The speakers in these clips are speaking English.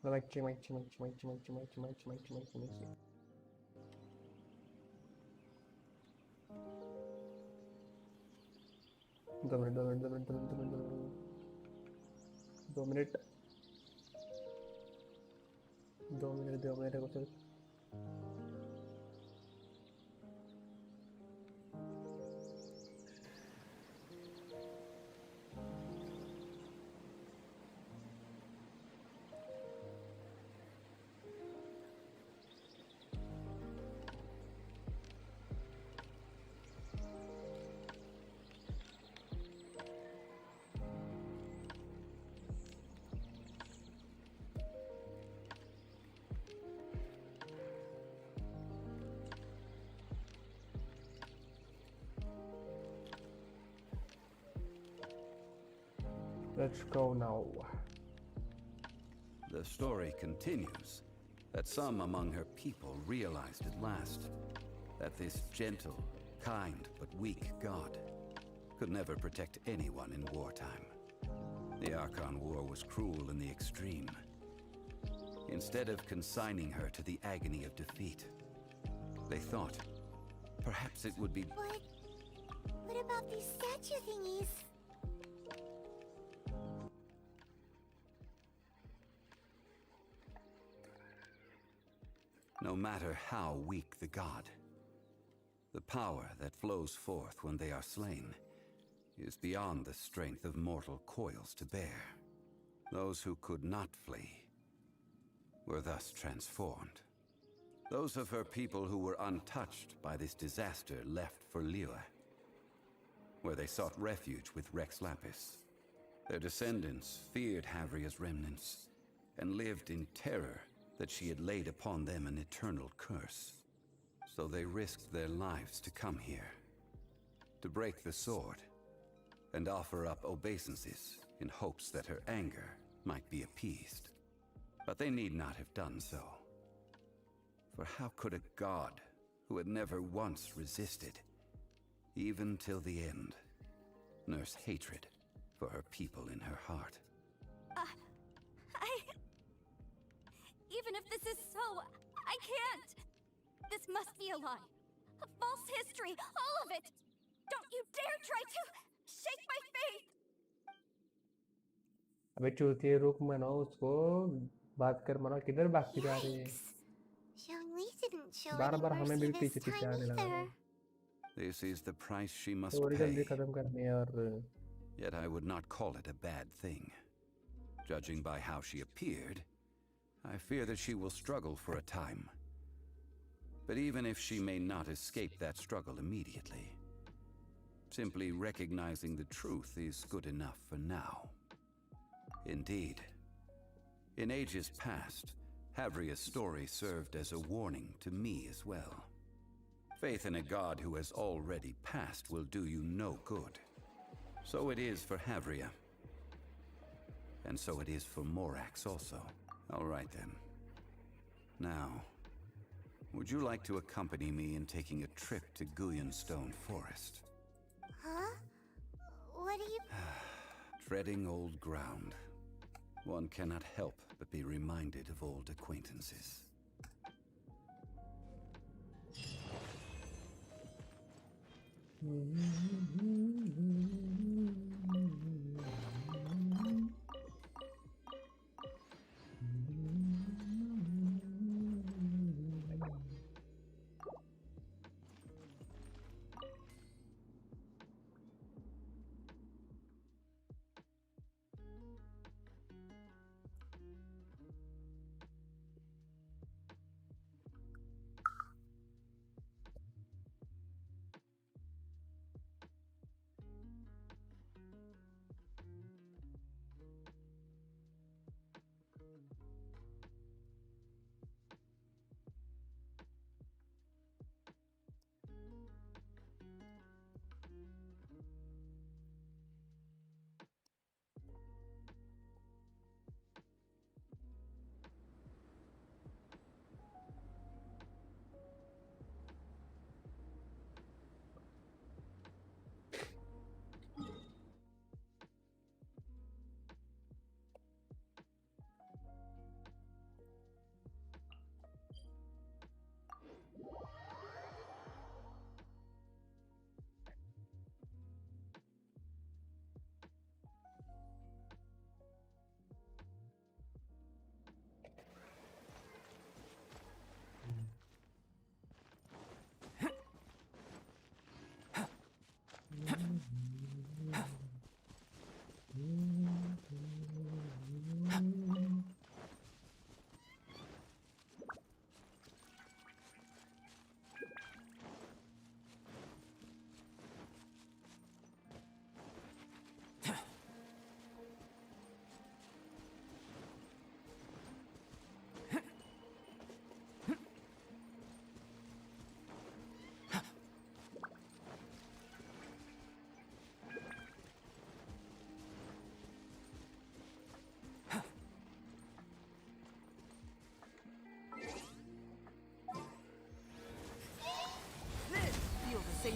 Meci, meci, meci, meci, meci, meci, meci, meci, meci, meci. दो minute 2 minute कुछ Let's go now. The story continues that some among her people realized at last that this gentle, kind, but weak god could never protect anyone in wartime. The Archon War was cruel in the extreme. Instead of consigning her to the agony of defeat, they thought perhaps it would be... What about these statue thingies? No matter how weak the god, the power that flows forth when they are slain is beyond the strength of mortal coils to bear. Those who could not flee were thus transformed. Those of her people who were untouched by this disaster left for Liyue, where they sought refuge with Rex Lapis. Their descendants feared Havria's remnants and lived in terror that she had laid upon them an eternal curse. So they risked their lives to come here, to break the sword, and offer up obeisances in hopes that her anger might be appeased. But they need not have done so. For how could a god who had never once resisted, even till the end, nurse hatred for her people in her heart? Even if this is so, I can't! This must be a lie. A false history, all of it! Don't you dare try to shake my faith! अबे चूतिए रुक मनाओ उसको बात कर मनाओ किधर भागती जा रही है Xiangli didn't show bar any बार हमें भी mercy पीछे this पीछे time आने लगा either. This is the price she must थोड़ी जल्दी pay. खत्म करनी है और Yet I would not call it a bad thing. Judging by how she appeared, I fear that she will struggle for a time. But even if she may not escape that struggle immediately, simply recognizing the truth is good enough for now. Indeed, in ages past, Havria's story served as a warning to me as well. Faith in a god who has already passed will do you no good. So it is for Havria. And so it is for Morax also. All right then. Now, would you like to accompany me in taking a trip to Guyonstone Forest? Huh? What do you... Treading old ground. One cannot help but be reminded of old acquaintances.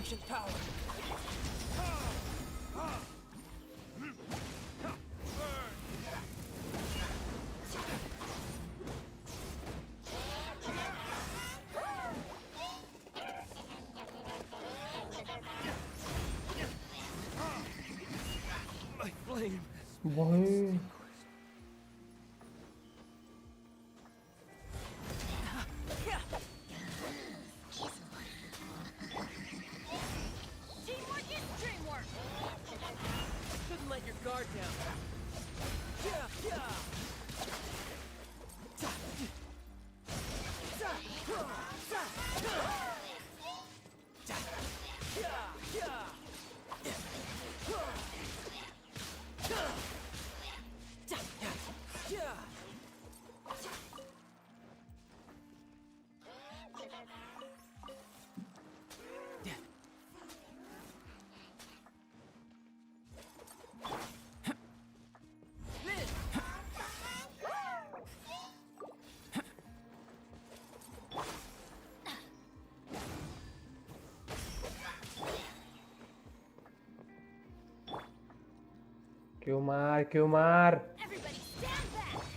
ancient power. My flame. Boy. Teamwork is dreamwork! Shouldn't let your guard down. Yeah, yeah. क्यों मार क्यों मार Everybody stand back!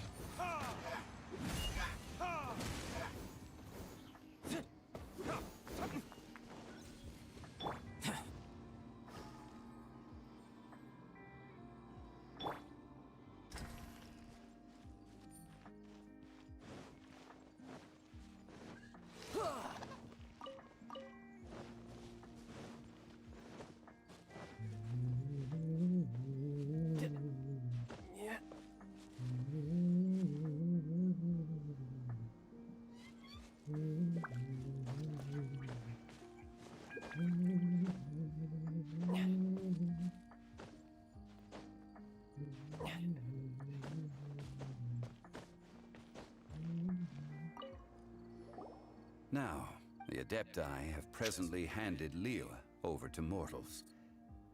Now, the Adepti have presently handed Leela over to mortals,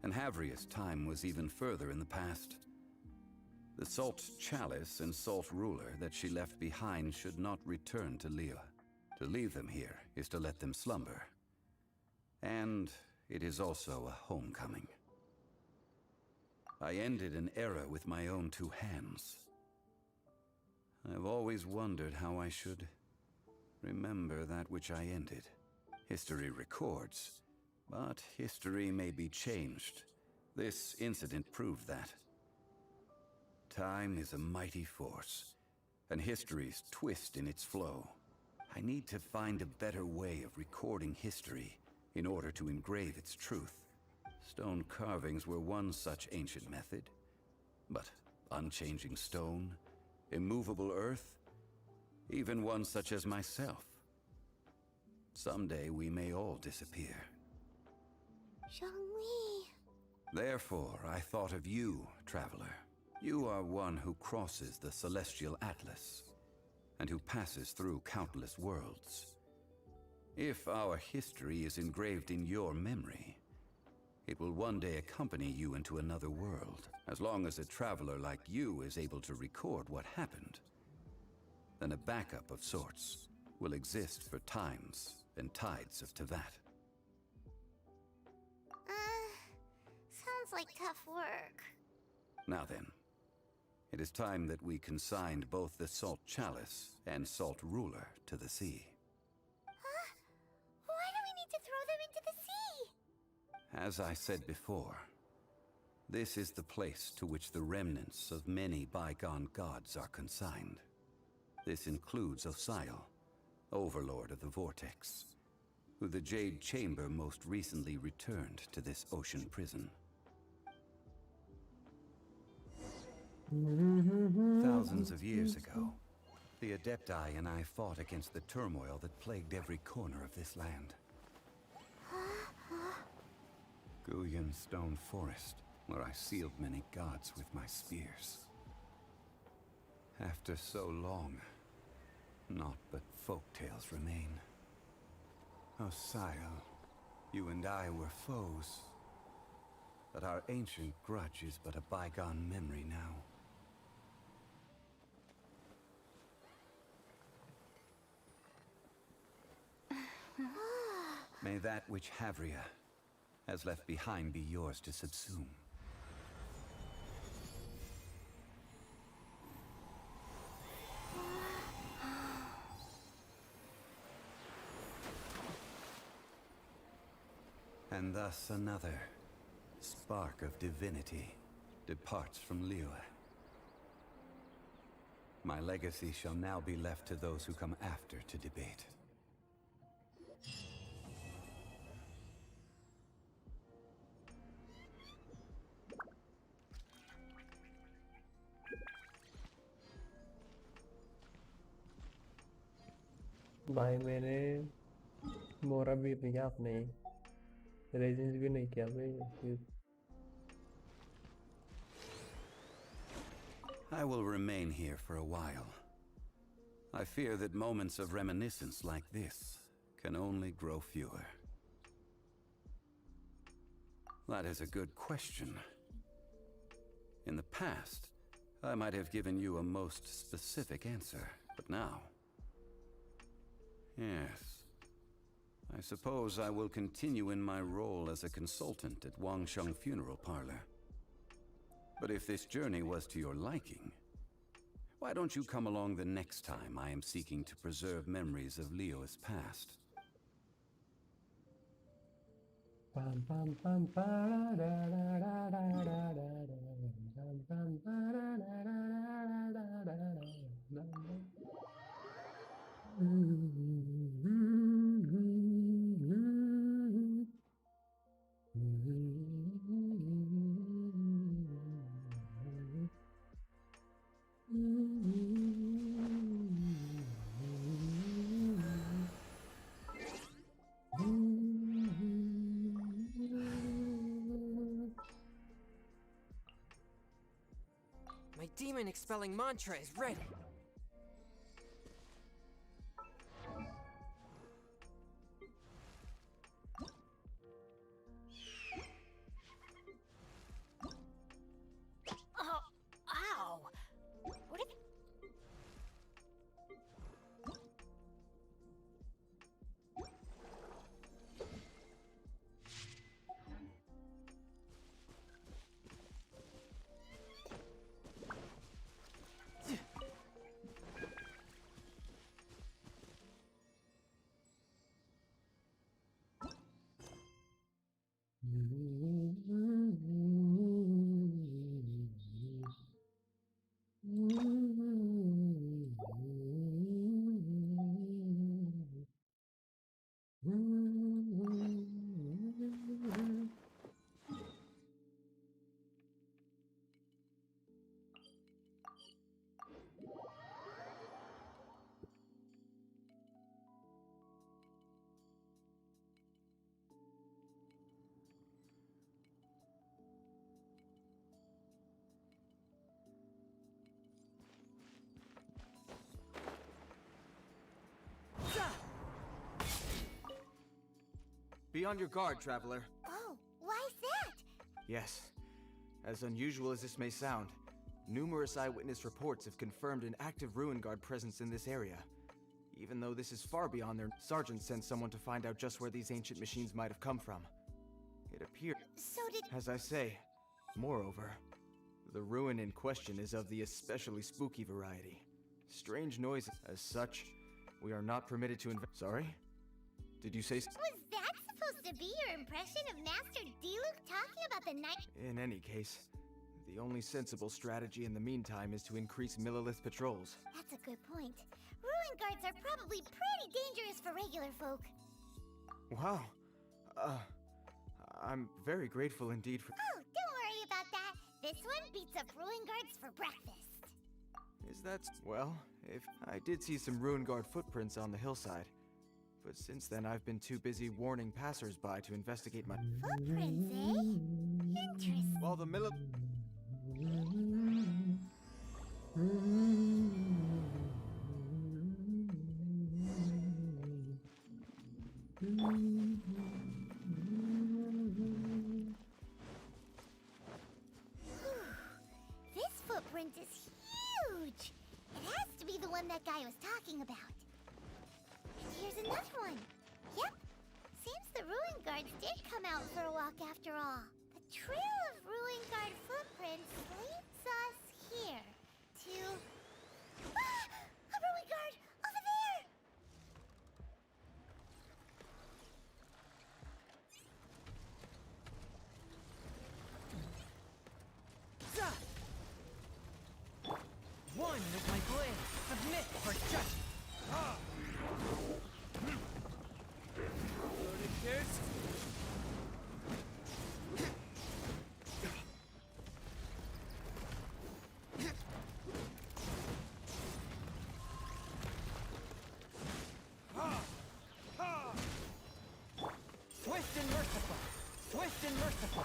and Havria's time was even further in the past. The Salt Chalice and Salt Ruler that she left behind should not return to Leela. To leave them here is to let them slumber. And it is also a homecoming. I ended an era with my own two hands. I've always wondered how I should remember that which I ended. History records, but history may be changed. This incident proved that. Time is a mighty force, and history's twist in its flow. I need to find a better way of recording history in order to engrave its truth. Stone carvings were one such ancient method, but unchanging stone, immovable earth, even one such as myself. Someday we may all disappear. Zhongli. Therefore, I thought of you, traveler. You are one who crosses the celestial atlas, and who passes through countless worlds. If our history is engraved in your memory, it will one day accompany you into another world. As long as a traveler like you is able to record what happened, then a backup of sorts will exist for times and tides of Tevat. Sounds like tough work. Now then, it is time that we consigned both the Salt Chalice and Salt Ruler to the sea. Huh? Why do we need to throw them into the sea? As I said before, this is the place to which the remnants of many bygone gods are consigned. This includes Osial, Overlord of the Vortex, who the Jade Chamber most recently returned to this ocean prison. Thousands of years ago, the Adepti and I fought against the turmoil that plagued every corner of this land. Guyan Stone Forest, where I sealed many gods with my spears. After so long, naught but folktales remain. Osial, you and I were foes, but our ancient grudge is but a bygone memory now. May that which Havria, has left behind be yours to subsume. And thus another spark of divinity departs from Liyue. My legacy shall now be left to those who come after to debate. भाई मैंने मोरा भी नहीं किया आपने resins भी नहीं किया भाई I will remain here for a while. I fear that moments of reminiscence like this can only grow fewer. That is a good question. In the past, I might have given you a most specific answer, but now... Yes. I suppose I will continue in my role as a consultant at Wangsheng Funeral Parlor. But if this journey was to your liking, why don't you come along the next time I am seeking to preserve memories of Liyue's past? Pam pam pam pa da da da da da da da pam pam pa da da da da da da da. My demon expelling mantra is ready. Oh, ow! What if... Be on your guard, traveler. Oh, why's that? Yes. As unusual as this may sound, numerous eyewitness reports have confirmed an active Ruin Guard presence in this area. Even though this is far beyond their... Sergeant sent someone to find out just where these ancient machines might have come from. It appears... So did... As I say, moreover, the ruin in question is of the especially spooky variety. Strange noises. As such, we are not permitted to Sorry? Did you say... Was that supposed to be your impression of Master DILUC talking about the night? In any case, the only sensible strategy in the meantime is to increase Millilith patrols. That's a good point. Ruin guards are probably pretty dangerous for regular folk. Wow. I'm very grateful indeed for... Oh, don't worry about that. This one beats up ruin guards for breakfast. Is that... Well, if... I did see some Ruin Guard footprints on the hillside. But since then, I've been too busy warning passers-by to investigate my... Footprints, eh? Interesting. While the Millilith... This footprint is huge! It has to be the one that guy was talking about. And here's another one. Yep. Seems the Ruin Guards did come out for a walk after all. The trail of Ruin Guard footprints leads us here to... Ah! A Ruin Guard! Over there! One with my blade. Submit for judgment. Loaded kids. Swift and merciful. Swift and merciful.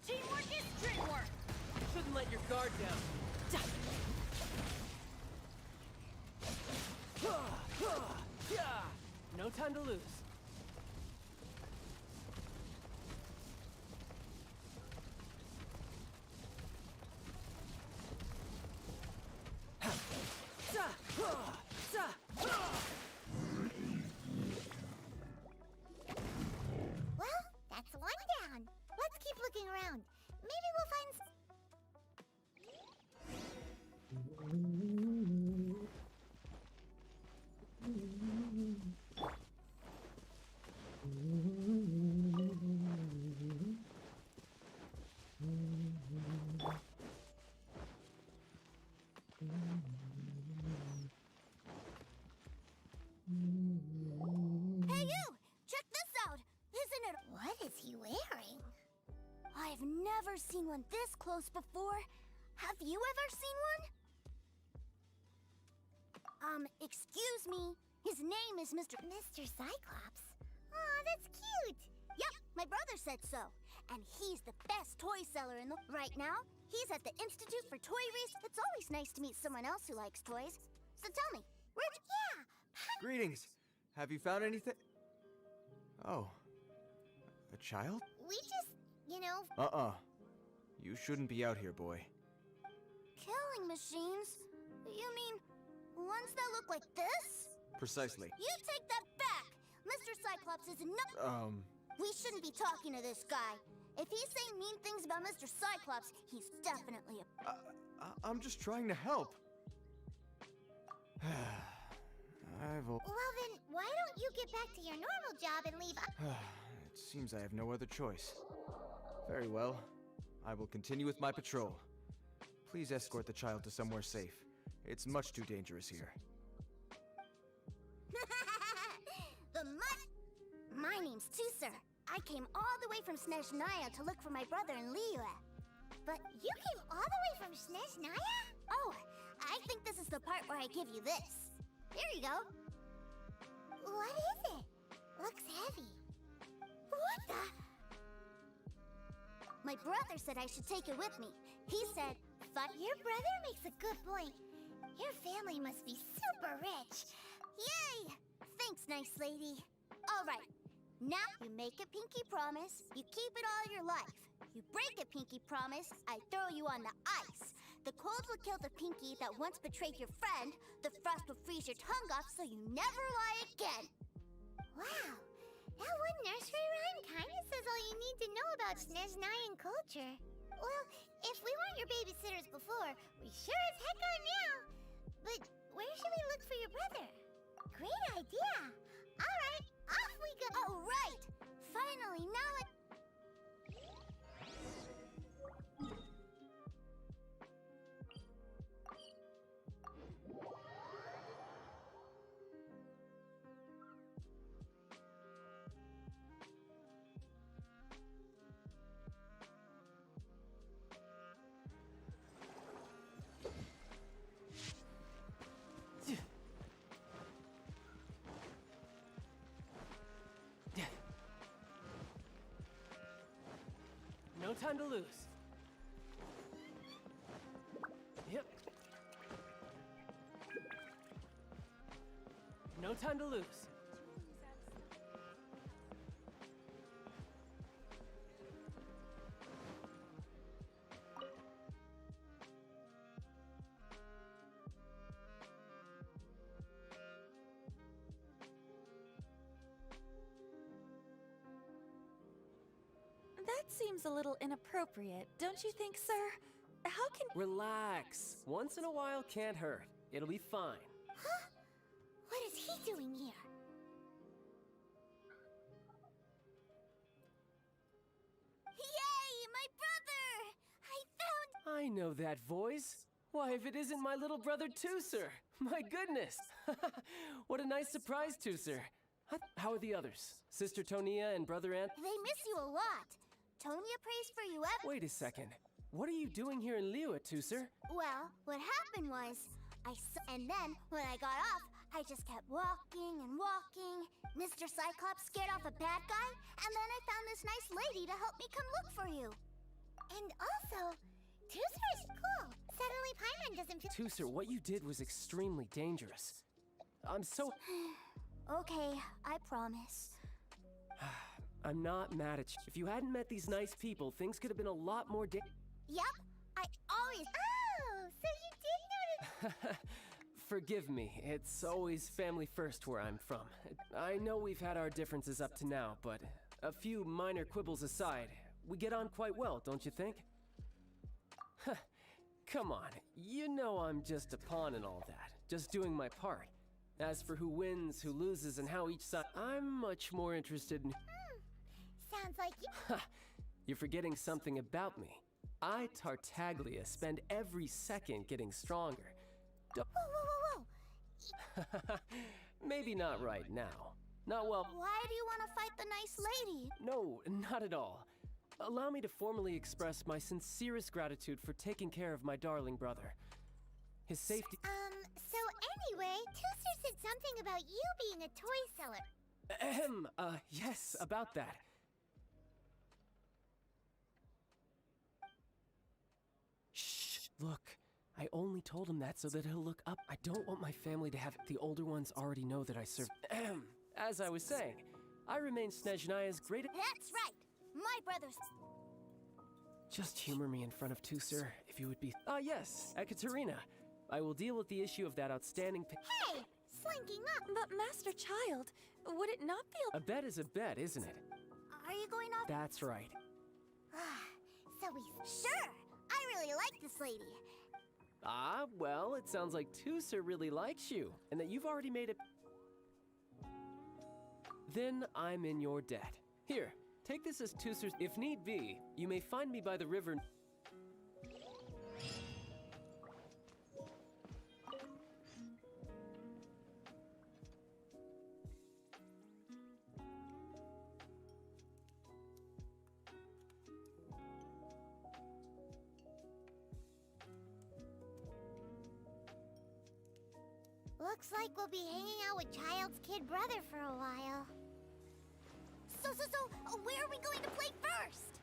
Teamwork is dreamwork! Shouldn't let your guard down. No time to lose. Well, that's one down. Let's keep looking around. Maybe we'll find Hey you! Check this out! Isn't it... What is he wearing? I've never seen one this close before. Have you ever seen one? Excuse me. His name is Mr. Cyclops. Aw, that's cute. Yep, my brother said so. And he's the best toy seller in the... Right now, he's at the Institute for Toy Research. It's always nice to meet someone else who likes toys. So tell me, where'd you... Yeah, Greetings. Have you found anything? Oh. A child? we just, you know... You shouldn't be out here, boy. Killing machines? You mean ones that look like this? Precisely. You take that back! Mr. Cyclops is not... We shouldn't be talking to this guy. If he's saying mean things about Mr. Cyclops, he's definitely a... I'm just trying to help. Well then, why don't you get back to your normal job and leave... It seems I have no other choice. Very well. I will continue with my patrol. Please escort the child to somewhere safe. It's much too dangerous here. My name's Tuser. I came all the way from Snezhnaya to look for my brother in Liyue. But you came all the way from Snezhnaya? Oh, I think this is the part where I give you this. Here you go. What is it? Looks heavy. What the... My brother said I should take it with me. He said, Your brother makes a good point. Your family must be super rich. Yay! Thanks, nice lady. All right. Now you make a pinky promise, you keep it all your life. You break a pinky promise, I throw you on the ice. The cold will kill the pinky that once betrayed your friend. The frost will freeze your tongue off so you never lie again. Wow. That one nursery rhyme kinda says all you need to know about Snezhnayan culture. Well, if we weren't your babysitters before, we sure as heck are now. But where should we look for your brother? Great idea. All right, off we go. All right! Finally, now it... No time to lose. Yep. No time to lose. That seems a little inappropriate, don't you think, sir? How can— Relax. Once in a while can't hurt. It'll be fine. Huh? What is he doing here? Yay, my brother! I found— I know that voice. Why, if it isn't my little brother Tooser! My goodness! What a nice surprise, Tooser. How are the others? Sister Tonia and Brother Ant? They miss you a lot. Tonya prays for you every— Wait a second. What are you doing here in Liyue, Tooser? Well, what happened was, and then, when I got off, I just kept walking and walking. Mr. Cyclops scared off a bad guy, and then I found this nice lady to help me come look for you. And also, Tooser is cool. Suddenly Paimon doesn't feel— Tooser, what you did was extremely dangerous. I'm so... Okay, I promise. I'm not mad at you. If you hadn't met these nice people, things could have been a lot more Yep, I always— Oh, so you did notice— Forgive me, it's always family first where I'm from. I know we've had our differences up to now, but a few minor quibbles aside, we get on quite well, don't you think? Come on, you know I'm just a pawn and all that, just doing my part. As for who wins, who loses, and how each side— I'm much more interested in— Sounds like you— You're forgetting something about me. I, Tartaglia, spend every second getting stronger. Whoa, whoa, whoa, whoa! Maybe not right now. Not well. Why do you want to fight the nice lady? No, not at all. Allow me to formally express my sincerest gratitude for taking care of my darling brother. His safety— So anyway, Tooster said something about you being a toy seller. Yes, about that. Shh, look. I only told him that so that he'll look up. I don't want my family to have— The older ones already know that I serve— As I was saying, I remain Snezhnaya's greatest— That's right! My brother's— Just humor me in front of Tooser, if you would be— yes, Ekaterina. I will deal with the issue of that outstanding— Hey! Slinking up! But Master Child, would it not be— A bet is a bet, isn't it? Are you going off— That's right. So we— Sure! I really like this lady. Ah, well, it sounds like Tooser really likes you, and that you've already made it— Then I'm in your debt. Here, take this as Tooser's— If need be, you may find me by the river— Looks like we'll be hanging out with Child's kid brother for a while. So, where are we going to play first?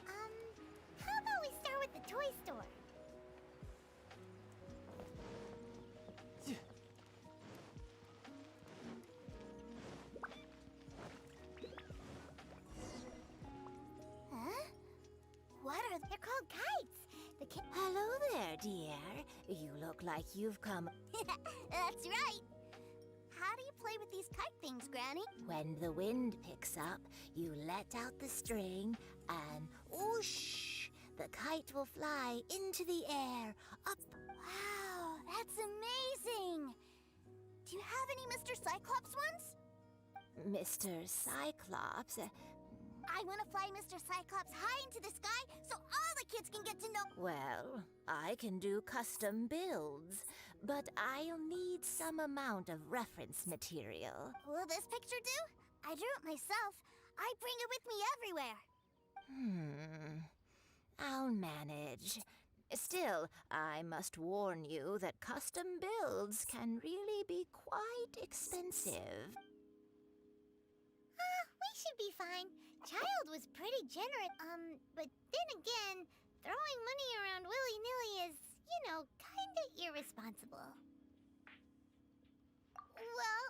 How about we start with the toy store? Huh? What are they? They're called kites. The kid— Hello there, dear. You look like you've come— That's right! How do you play with these kite things, Granny? When the wind picks up, you let out the string, and whoosh! The kite will fly into the air, up— Wow, that's amazing! Do you have any Mr. Cyclops ones? Mr. Cyclops. I want to fly Mr. Cyclops high into the sky so all the kids can get to know— Well, I can do custom builds, but I'll need some amount of reference material. Will this picture do? I drew it myself. I bring it with me everywhere. I'll manage. Still, I must warn you that custom builds can really be quite expensive. We should be fine. Child was pretty generous. But then again, throwing money around willy-nilly is, kinda irresponsible. Well,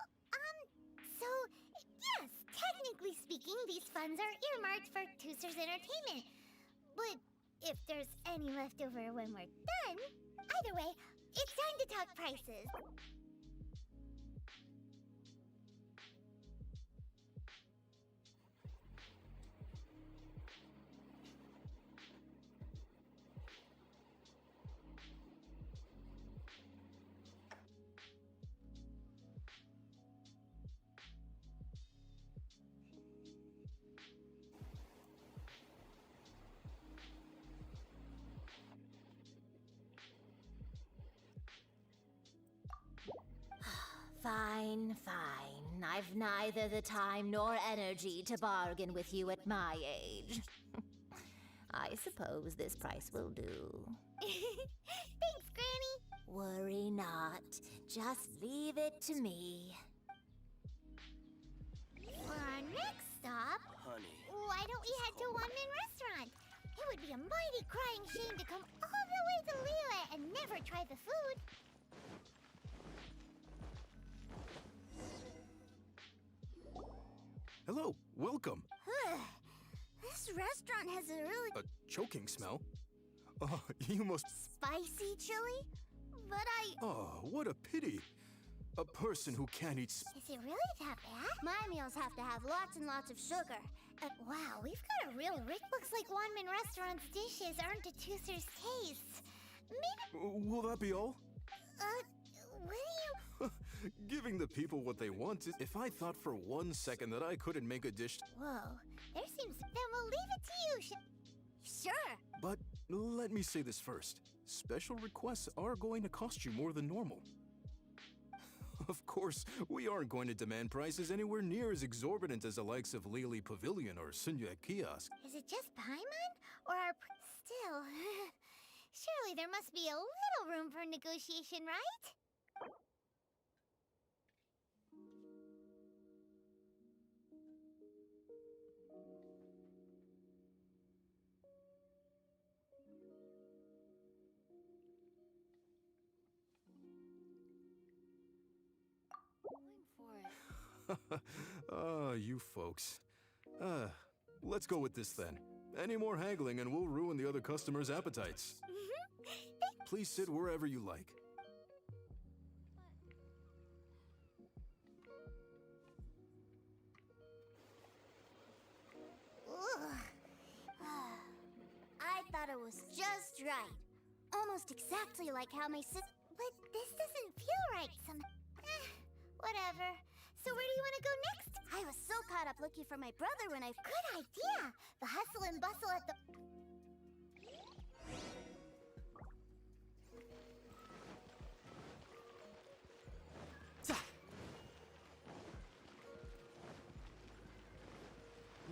so, yes, technically speaking, these funds are earmarked for Tooser's entertainment. But if there's any left over when we're done, either way, it's time to talk prices. Fine, fine. I've neither the time nor energy to bargain with you at my age. I suppose this price will do. Thanks, Granny. Worry not. Just leave it to me. For our next stop, Honey. why don't we head to a one-man restaurant? It would be a mighty crying shame to come all the way to Lila and never try the food. Hello, welcome. This restaurant has a really A choking smell? Oh, you must... spicy chili, but Oh, what a pity. A person who can't eat Is it really that bad? My meals have to have lots and lots of sugar. Wow, we've got a real rich... Looks like Wanman Restaurant's dishes aren't to Tooser's taste. Maybe... Will that be all? What do you... Giving the people what they want is... If I thought for 1 second that I couldn't make a dish... Whoa, there seems... Then we'll leave it to you, Sure. But let me say this first. Special requests are going to cost you more than normal. Of course, we aren't going to demand prices anywhere near as exorbitant as the likes of Lily Pavilion or Sunya Kiosk. Is it just Paimon? Or our... Still... Surely there must be a little room for negotiation, right? You folks. Let's go with this then. Any more haggling and we'll ruin the other customers' appetites. Please sit wherever you like. I thought it was just right. Almost exactly like how my sis... But this doesn't feel right whatever. So where do you want to go next? I was so caught up looking for my brother when I... Good idea! The hustle and bustle at the...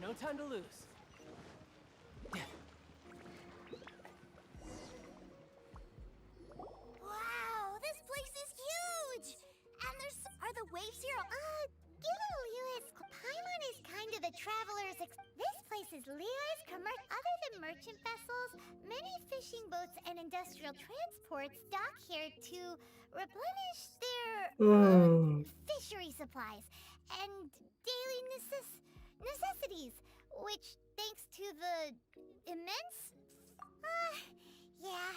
No time to lose. Wow, this place is huge! And there's... Are the waves here... Given Liyue's... Paimon is kind of the traveler's... This place is Liyue's Other than merchant vessels, many fishing boats and industrial transports dock here to replenish their... fishery supplies and daily necessities, which, thanks to the immense... yeah,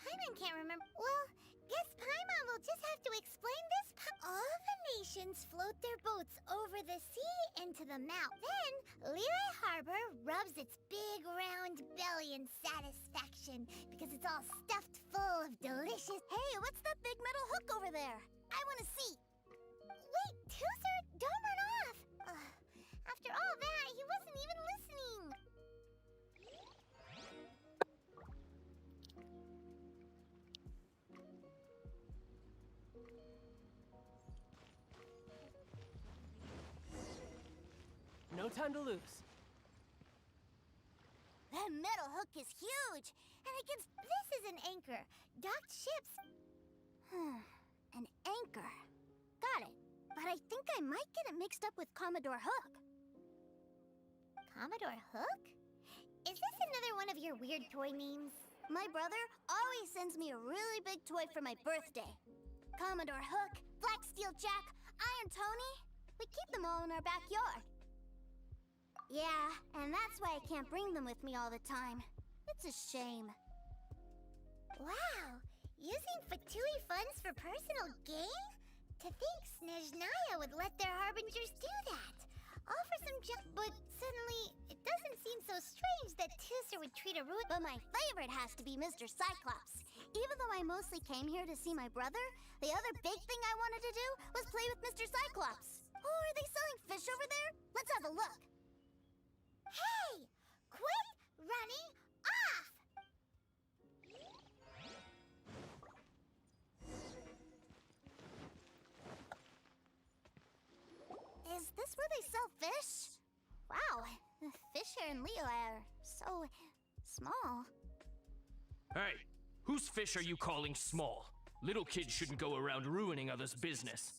Paimon can't remember... Well, guess Paimon will just have to explain this. All the nations float their boats over the sea into the mouth. Then, Liyue Harbor rubs its big round belly in satisfaction because it's all stuffed full of delicious... Hey, what's that big metal hook over there? I want to see. Wait, Tooser, don't run off. After all that, he wasn't even listening. No time to lose. That metal hook is huge, and it gives... This is an anchor. Docked ships... An anchor. Got it. But I think I might get it mixed up with Commodore Hook. Commodore Hook? Is this another one of your weird toy names? My brother always sends me a really big toy for my birthday. Commodore Hook, Black Steel Jack, Iron Tony. We keep them all in our backyard. Yeah, and that's why I can't bring them with me all the time. It's a shame. Wow! Using Fatui funds for personal gain? To think Snezhnaya would let their harbingers do that. All for some but suddenly, it doesn't seem so strange that Tooser would treat a rude... But my favorite has to be Mr. Cyclops. Even though I mostly came here to see my brother, the other big thing I wanted to do was play with Mr. Cyclops. Oh, are they selling fish over there? Let's have a look. Hey! Quit running off! really sell fish? Wow, the fish here in Leo are so small. Hey, whose fish are you calling small? Little kids shouldn't go around ruining others' business.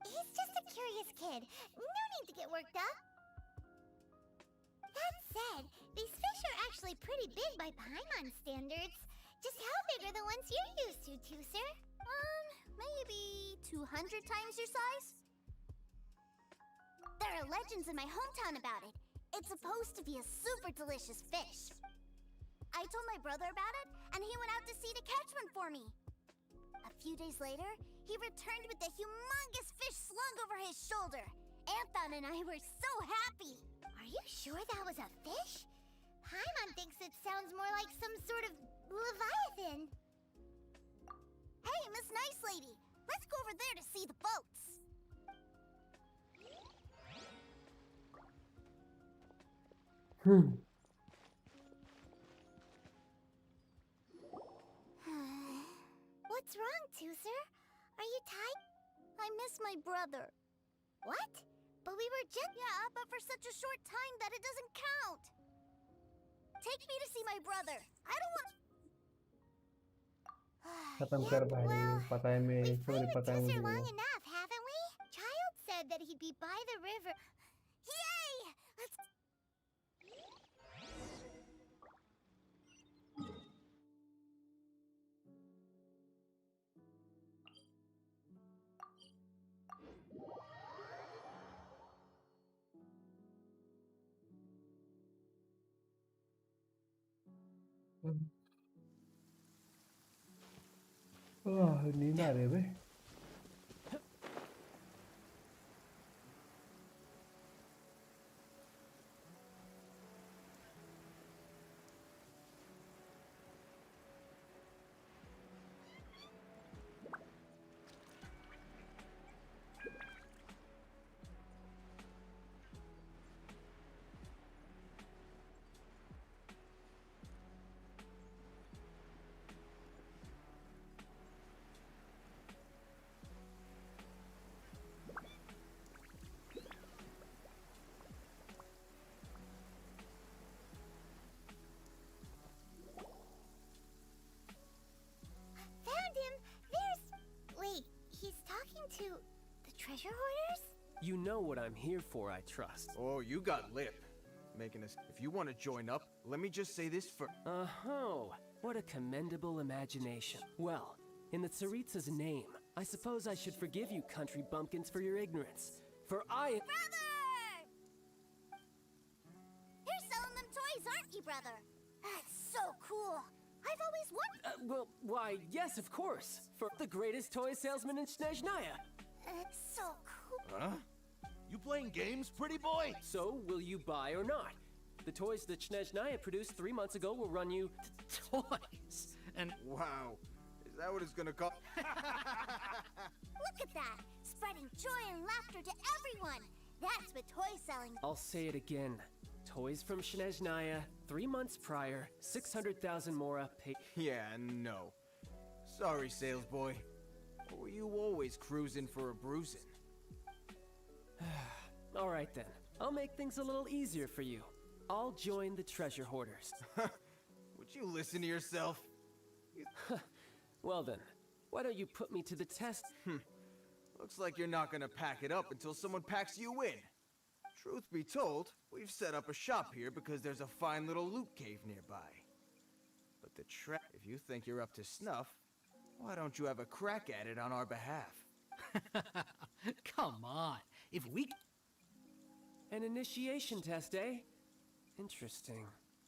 He's just a curious kid. No need to get worked up. That said, these fish are actually pretty big by Paimon standards. Just how big are the ones you're used to, Sir? Maybe 200 times your size? There are legends in my hometown about it. It's supposed to be a super delicious fish. I told my brother about it, and he went out to sea to catch one for me. A few days later, he returned with a humongous fish slung over his shoulder. Anton and I were so happy. Are you sure that was a fish? Paimon thinks it sounds more like some sort of leviathan. Hey, Miss Nice Lady, let's go over there to see the boats. What's wrong, Sir? Are you tired? I miss my brother. What? But we were just... Yeah, but for such a short time that it doesn't count. Take me to see my brother. I don't want... खत्म कर भाई पता है मैं We've sorry played पता है with Tizzer मुझे long enough, haven't we? Child said that he'd be by the river. Yay! Let's... नींद आ रही है बे To the treasure hoarders? You know what I'm here for, I trust. Oh, you got lip. Making us... If you want to join up, let me just say this for... Oh, what a commendable imagination. Well, in the Tsaritsa's name, I suppose I should forgive you country bumpkins for your ignorance. For I... Brother! You're selling them toys, aren't you, brother? That's so cool. I've always wanted... well, why, yes, of course. For the greatest toy salesman in Snezhnaya. So cool. Huh? You playing games, pretty boy? So, will you buy or not? The toys that Snezhnaya produced 3 months ago will run you... Toys? And... Wow. Is that what it's gonna cost? Look at that! Spreading joy and laughter to everyone! That's what toy selling... I'll say it again. Toys from Snezhnaya, 3 months prior, 600,000 mora paid... Yeah, no. Sorry, sales boy. Or were you always cruising for a bruising? All right then. I'll make things a little easier for you. I'll join the treasure hoarders. Would you listen to yourself? Well then, why don't you put me to the test? Looks like you're not gonna pack it up until someone packs you in. Truth be told, we've set up a shop here because there's a fine little loot cave nearby. But the if you think you're up to snuff, why don't you have a crack at it on our behalf? Come on. If we... An initiation test, eh? Interesting.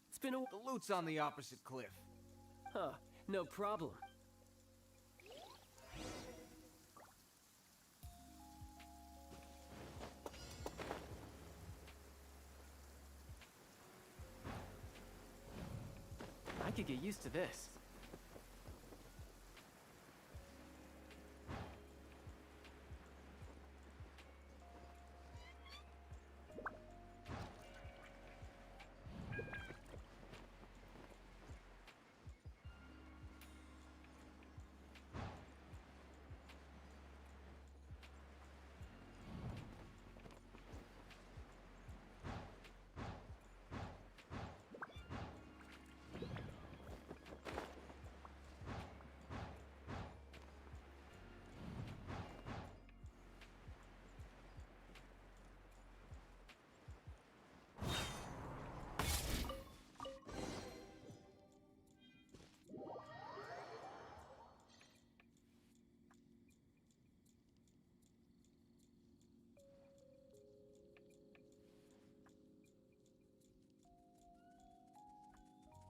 It's been a... The loot's on the opposite cliff. Huh, no problem. I could get used to this.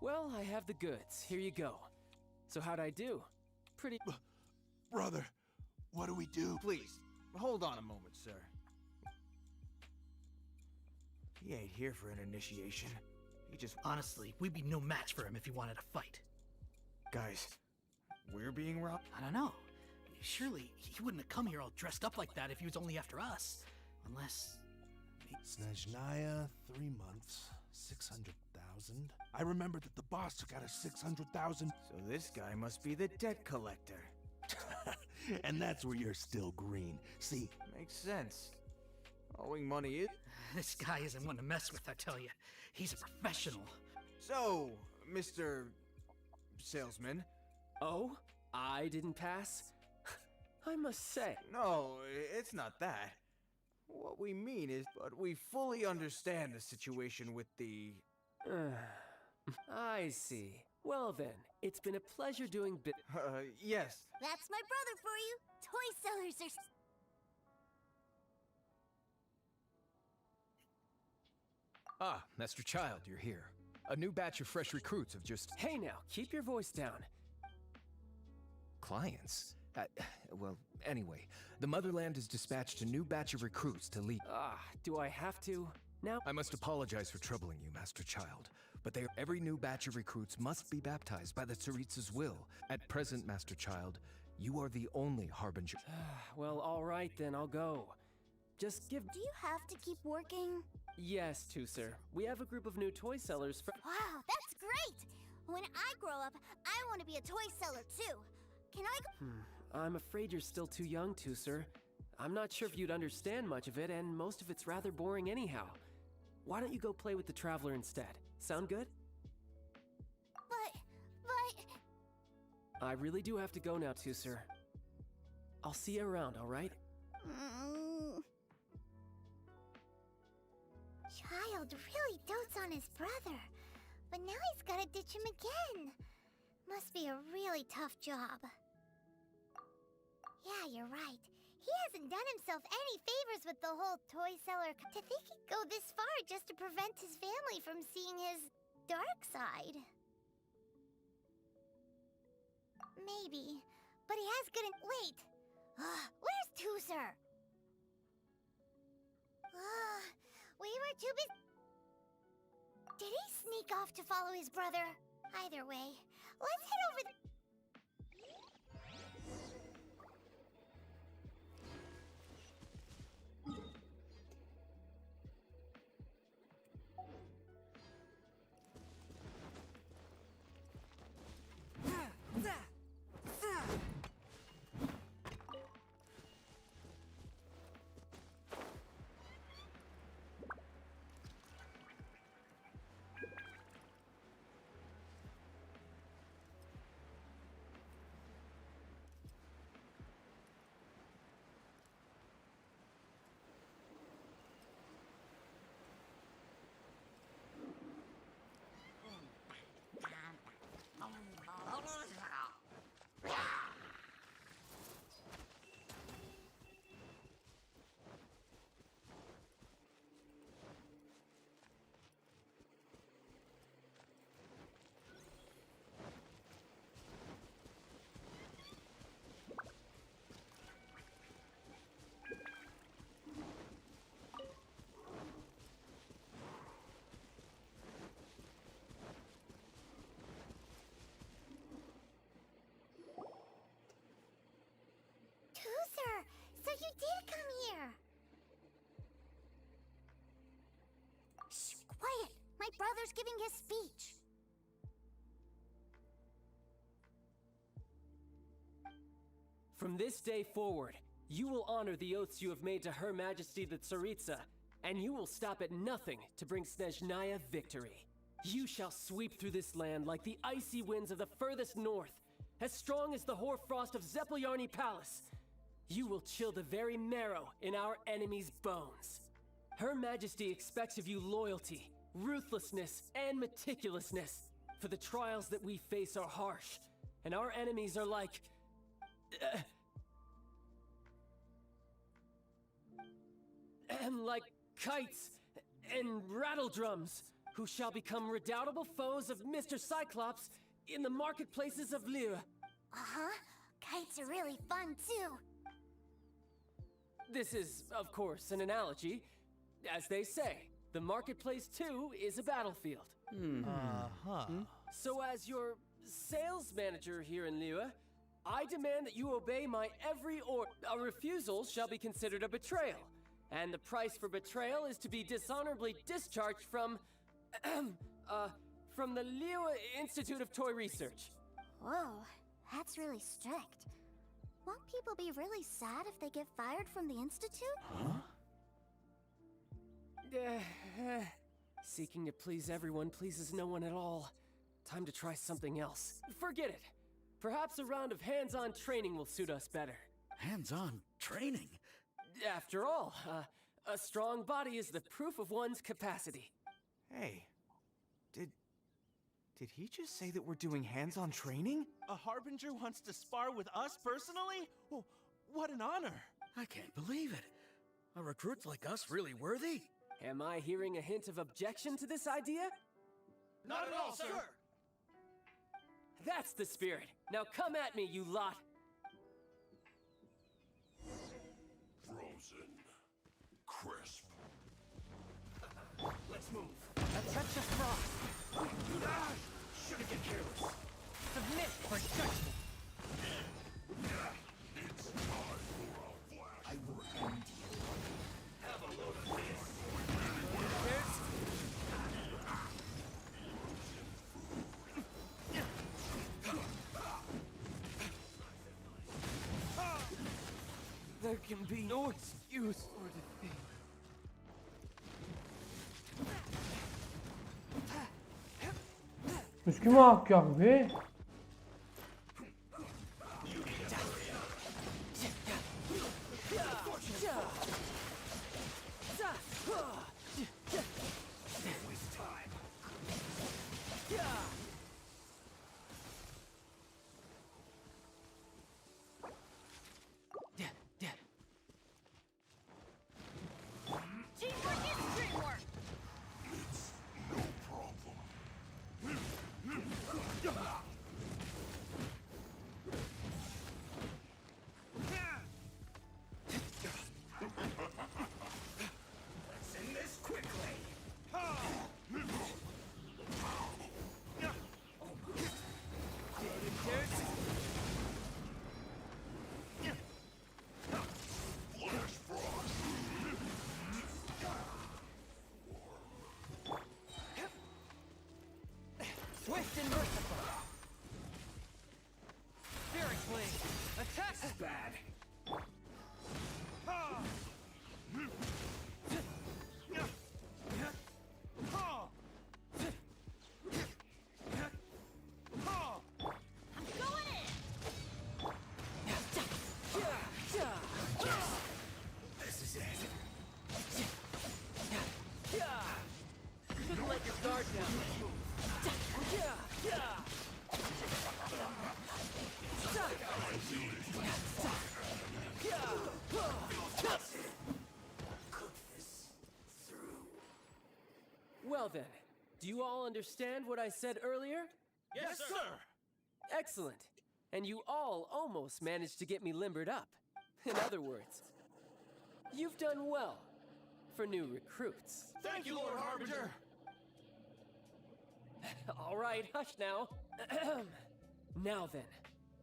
Well, I have the goods. Here you go. So how'd I do? Pretty... Brother, what do we do? Please, hold on a moment, sir. He ain't here for an initiation. He just... Honestly, we'd be no match for him if he wanted to fight. Guys, we're being robbed? I don't know. Surely, he wouldn't have come here all dressed up like that if he was only after us. Unless... Snezhnaya, 3 months, 600,000. I remember that the boss took out a 600,000. So this guy must be the debt collector. And that's where you're still green. See? Makes sense. Owing money is... This guy isn't one to mess with, I tell you. He's a professional. So, Mr. Salesman. Oh? I didn't pass? I must say... No, it's not that. What we mean is, but we fully understand the situation with the... I see. Well then, it's been a pleasure doing yes. That's my brother for you. Toy sellers are... Ah, Master Child, you're here. A new batch of fresh recruits have just... Hey now, keep your voice down. Clients? Well, anyway, the Motherland has dispatched a new batch of recruits to lead... Do I have to? Now... I must apologize for troubling you, Master Child, but every new batch of recruits must be baptized by the Tsaritsa's will. At present, Master Child, you are the only harbinger... Well, alright then, I'll go. Just give... Do you have to keep working? Yes, Tusser. We have a group of new toy sellers for... Wow, that's great! When I grow up, I want to be a toy seller too. Can I go... I'm afraid you're still too young, Tusser. I'm not sure if you'd understand much of it, and most of it's rather boring anyhow. Why don't you go play with the Traveler instead? Sound good? But... I really do have to go now, Tusser. I'll see you around, alright? Child really dotes on his brother, but now he's gotta ditch him again. Must be a really tough job. Yeah, you're right. He hasn't done himself any favors with the whole toy seller. To think he'd go this far just to prevent his family from seeing his dark side. Maybe, but he has good wait! Where's Tusser? We were too busy. Did he sneak off to follow his brother? Either way, let's head over the... So you did come here! Shh, quiet! My brother's giving his speech. From this day forward, you will honor the oaths you have made to Her Majesty the Tsaritsa, and you will stop at nothing to bring Snezhnaya victory. You shall sweep through this land like the icy winds of the furthest north, as strong as the hoarfrost of Zepelyarny Palace. You will chill the very marrow in our enemies' bones. Her Majesty expects of you loyalty, ruthlessness, and meticulousness. For the trials that we face are harsh, and our enemies are like... like kites and rattle drums. who shall become redoubtable foes of Mr. Cyclops in the marketplaces of Liyue. Uh-huh. Kites are really fun, too. This is, of course, an analogy. As they say, the marketplace too is a battlefield. So as your sales manager here in Liyue, I demand that you obey my every order. A refusal shall be considered a betrayal, and the price for betrayal is to be dishonorably discharged from the Liyue Institute of Toy Research. Whoa, that's really strict. Won't people be really sad if they get fired from the Institute? Seeking to please everyone pleases no one at all. Time to try something else. Forget it. Perhaps a round of hands-on training will suit us better. Hands-on training? After all, a strong body is the proof of one's capacity. Hey, did he just say that we're doing hands-on training? A Harbinger wants to spar with us personally? Oh, what an honor! I can't believe it. Are recruits like us really worthy? Am I hearing a hint of objection to this idea? Not at all, sir! That's the spirit. Now come at me, you lot! Frozen. Crisp. Let's move. A touch of frost. Shouldn't get careless. Submit for judgment. It's time for our flash. I will end you. Have a load of this. There can be no excuse for the thing. Qu'est-ce qui m'a regardé? Teamwork is dreamwork! It's no problem. Let's end this quickly. Flash frost. Swift and merciful. Spirit Blade. Attack! Bad. This is it. Shouldn't let your guard down. Well then, do you all understand what I said earlier? Yes, sir. Excellent. And you all almost managed to get me limbered up. In other words, you've done well for new recruits. Thank you, Lord Harbinger. All right, hush now. Now then,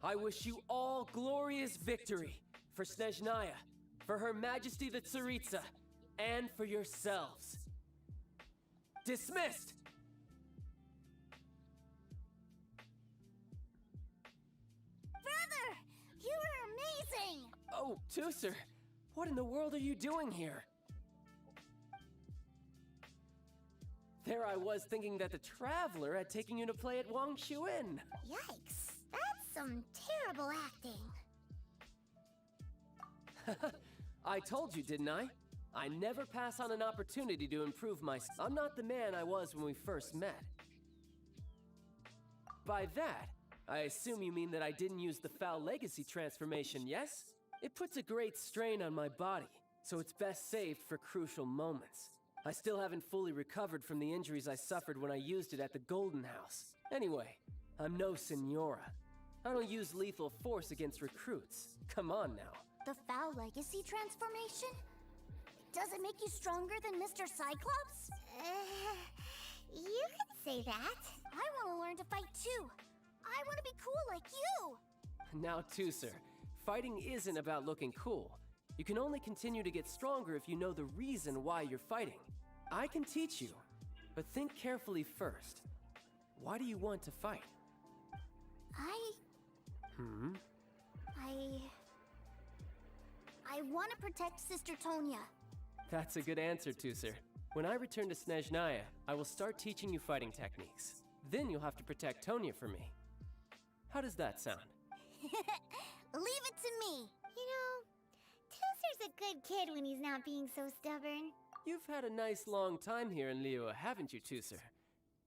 I wish you all glorious victory for Snezhnaya, for Her Majesty the Tsaritsa, and for yourselves. Dismissed! Brother! You were amazing! Oh, Tooser, what in the world are you doing here? There I was thinking that the Traveler had taken you to play at Wang Shuin. Yikes. That's some terrible acting. I told you, didn't I? I never pass on an opportunity to improve myself. I'm not the man I was when we first met. By that, I assume you mean that I didn't use the Foul Legacy transformation, yes? It puts a great strain on my body, so it's best saved for crucial moments. I still haven't fully recovered from the injuries I suffered when I used it at the Golden House. Anyway, I'm no Senora. I don't use lethal force against recruits. Come on now. The Foul Legacy transformation? Does it make you stronger than Mr. Cyclops? You can say that. I want to learn to fight too. I want to be cool like you. Now, Tooser, fighting isn't about looking cool. You can only continue to get stronger if you know the reason why you're fighting. I can teach you, but think carefully first. Why do you want to fight? I want to protect Sister Tonya. That's a good answer, Tooser. When I return to Snezhnaya, I will start teaching you fighting techniques. Then you'll have to protect Tonya for me. How does that sound? Leave it to me. You know, Tooser's a good kid when he's not being so stubborn. You've had a nice long time here in Liyue, haven't you, Tooser?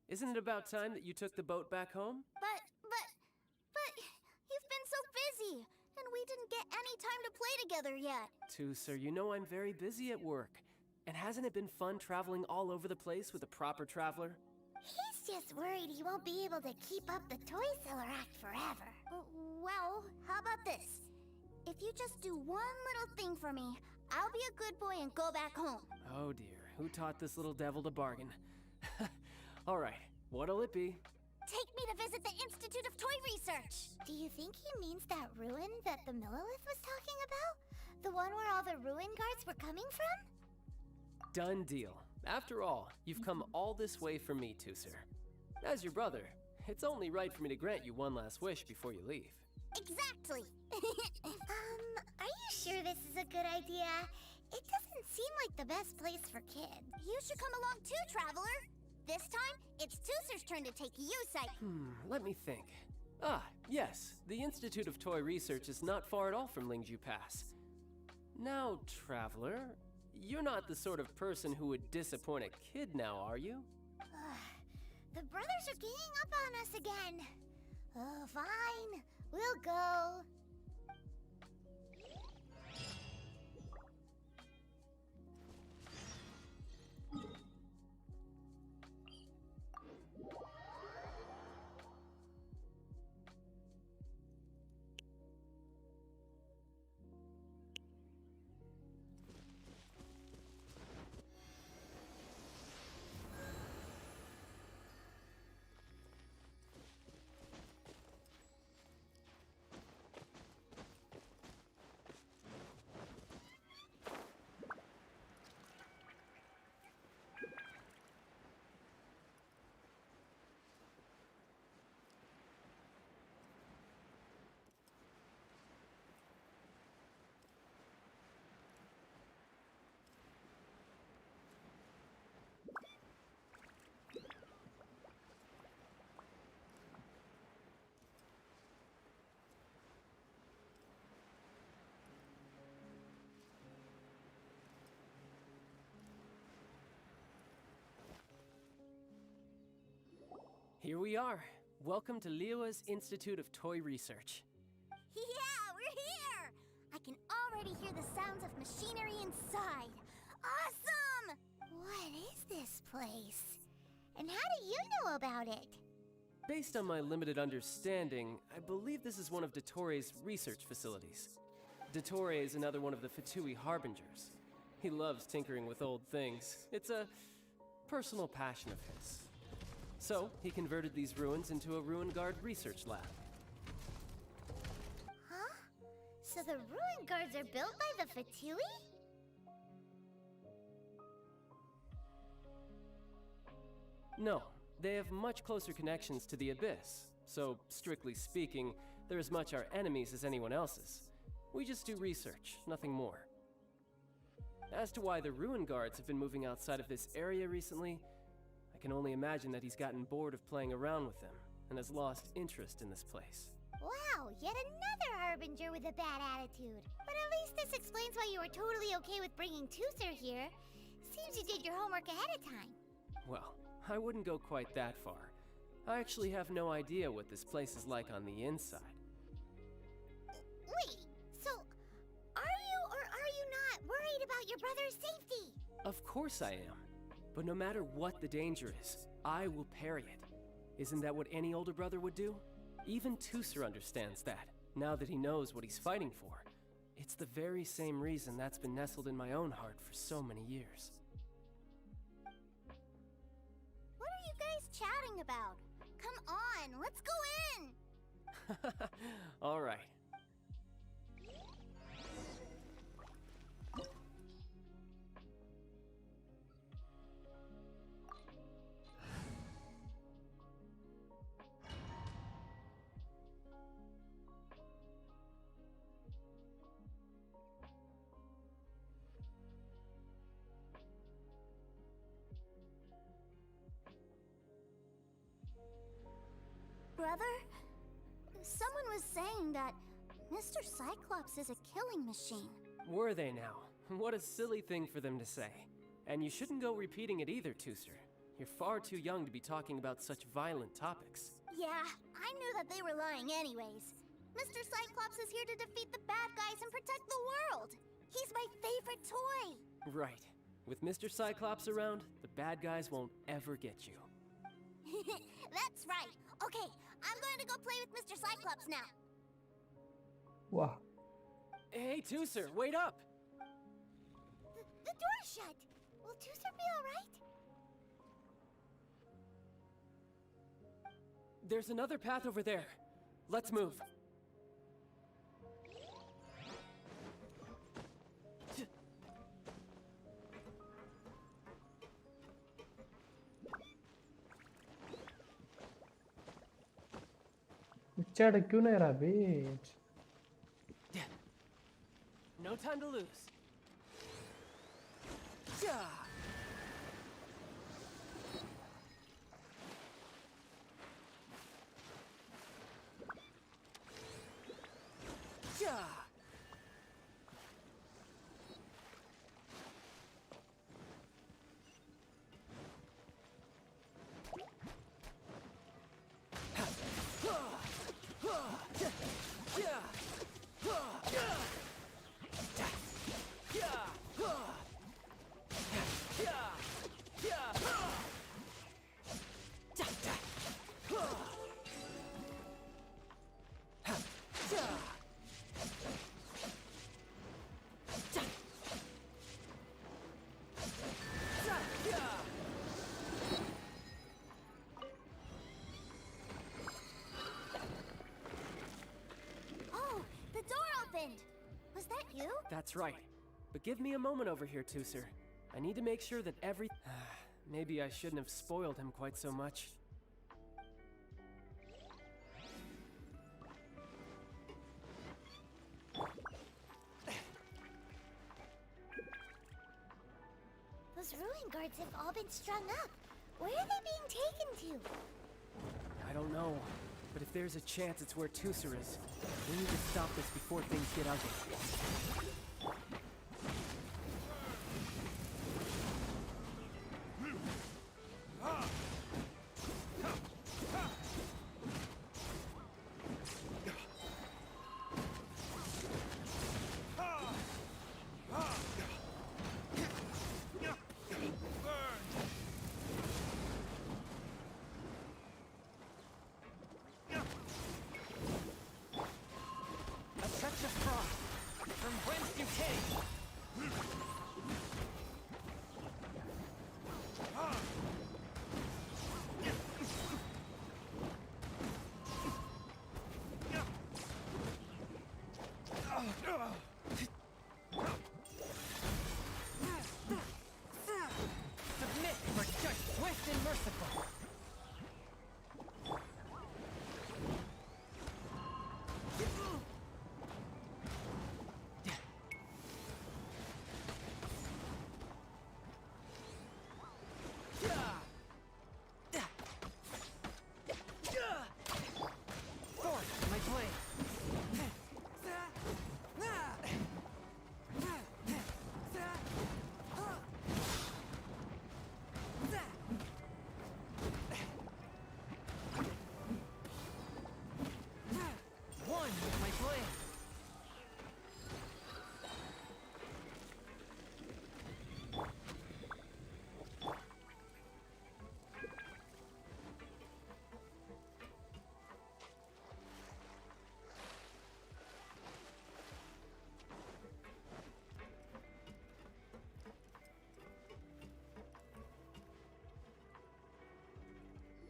Isn't it about time that you took the boat back home? But you've been so busy, and we didn't get any time to play together yet. Tooser, you know I'm very busy at work. And hasn't it been fun traveling all over the place with a proper traveler? He's just worried he won't be able to keep up the Toy Seller Act forever. Well, how about this? If you just do one little thing for me, I'll be a good boy and go back home. Oh dear, who taught this little devil to bargain? Alright, what'll it be? Take me to visit the Institute of Toy Research! Do you think he means that ruin that the Millilith was talking about? The one where all the ruin guards were coming from? Done deal. After all, you've come all this way for me, Tooser. As your brother, it's only right for me to grant you one last wish before you leave. Exactly! Are you sure this is a good idea? It doesn't seem like the best place for kids. You should come along too, Traveler! This time, it's Tooser's turn to take you sight. Let me think. Ah, yes, the Institute of Toy Research is not far at all from Lingju Pass. Now, Traveler, you're not the sort of person who would disappoint a kid now, are you? The brothers are ganging up on us again. Oh, fine. We'll go. Here we are. Welcome to Liyue's Institute of Toy Research. Yeah, we're here! I can already hear the sounds of machinery inside. Awesome! What is this place? And how do you know about it? Based on my limited understanding, I believe this is one of Dottoro's research facilities. Dottore is another one of the Fatui Harbingers. He loves tinkering with old things. It's a personal passion of his. So, he converted these ruins into a Ruin Guard research lab. Huh? So the ruin guards are built by the Fatui? No, they have much closer connections to the Abyss. So, strictly speaking, they're as much our enemies as anyone else's. We just do research, nothing more. As to why the Ruin Guards have been moving outside of this area recently, I can only imagine that he's gotten bored of playing around with them, and has lost interest in this place. Wow, yet another Harbinger with a bad attitude. But at least this explains why you were totally okay with bringing Tooser here. Seems you did your homework ahead of time. Well, I wouldn't go quite that far. I actually have no idea what this place is like on the inside. Wait, so are you or are you not worried about your brother's safety? Of course I am. But no matter what the danger is, I will parry it. Isn't that what any older brother would do? Even Teucer understands that, now that he knows what he's fighting for. It's the very same reason that's been nestled in my own heart for so many years. What are you guys chatting about? Come on, let's go in! All right. Brother? Someone was saying that Mr. Cyclops is a killing machine. Were they now? What a silly thing for them to say. And you shouldn't go repeating it either, Teucer. You're far too young to be talking about such violent topics. Yeah, I knew that they were lying anyways. Mr. Cyclops is here to defeat the bad guys and protect the world. He's my favorite toy. Right. With Mr. Cyclops around, the bad guys won't ever get you. That's right. Okay, I'm going to go play with Mr. Cyclops now. Wow. Hey, Teucer, wait up! The door's shut. Will Teucer be alright? There's another path over there. Let's move. चढ़ क्यों नहीं रहा बीच? No time to lose. Yeah. Yeah. Was that you? That's right. But give me a moment over here, Teucer. I need to make sure that maybe I shouldn't have spoiled him quite so much. Those ruin guards have all been strung up. Where are they being taken to? I don't know. But if there's a chance it's where Teucer is, we need to stop this before things get ugly. From whence you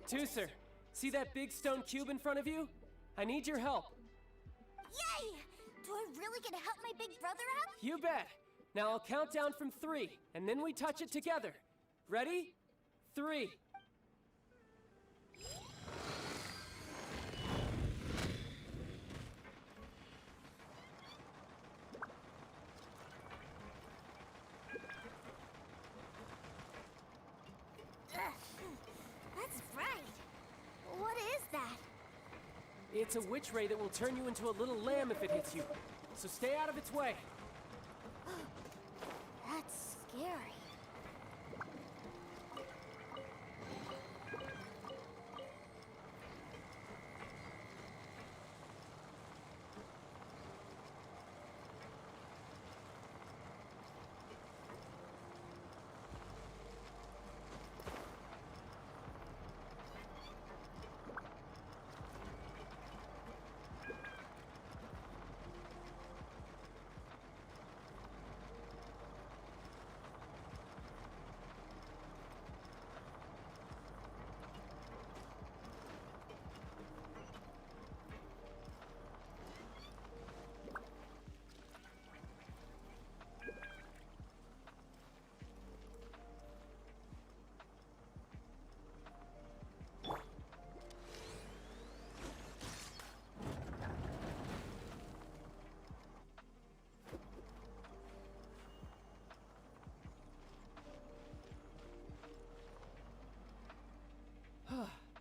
Tooser, see that big stone cube in front of you? I need your help. Yay! Do I really get to help my big brother out? You bet. Now I'll count down from 3, and then we touch it together. Ready? 3. That's bright. What is that? It's a witch ray that will turn you into a little lamb if it hits you. So stay out of its way. That's scary.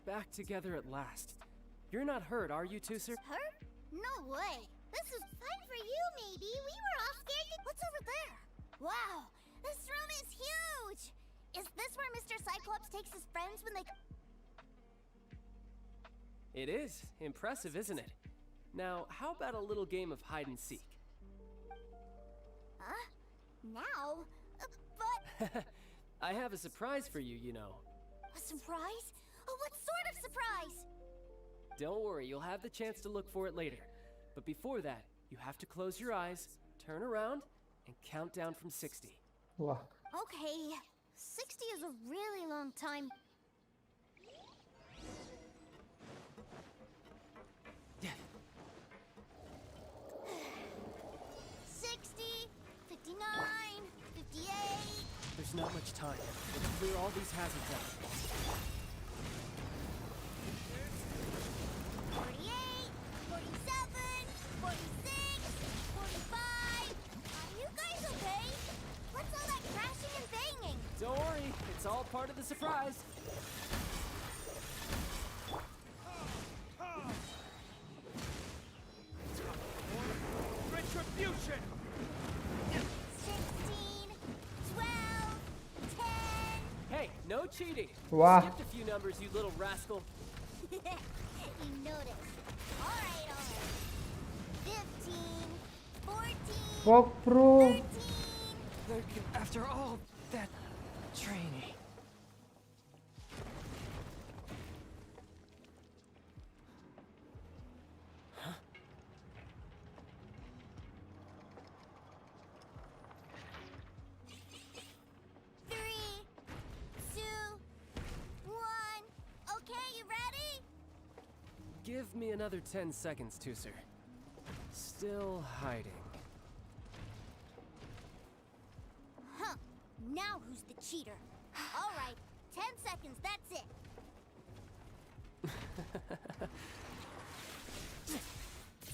Back together at last. You're not hurt, are you, Tooser? Hurt? No way. This is fun for you, maybe. We were all scared. What's over there? Wow, this room is huge! Is this where Mr. Cyclops takes his friends when they... It is. Impressive, isn't it? Now, how about a little game of hide and seek? Huh? Now? But... I have a surprise for you, you know. A surprise? Oh, what sort of surprise? Don't worry, you'll have the chance to look for it later. But before that, you have to close your eyes, turn around, and count down from 60. Wow. Okay, 60 is a really long time. 60, 59, 58. There's not much time. Let's clear all these hazards out. 48, 47, 46, 45. Are you guys okay? What's all that crashing and banging? Don't worry, it's all part of the surprise. Retribution! 16, 12, 10. Hey, no cheating. Wow. Skipped a few numbers, you little rascal. You noticed. Alright. 15, 14, Fuck, bro. 13. After all that training. Three, two, one. Okay, you ready? Give me another 10 seconds, Tooser. Still hiding. Huh. Now who's the cheater? Alright, 10 seconds, that's it.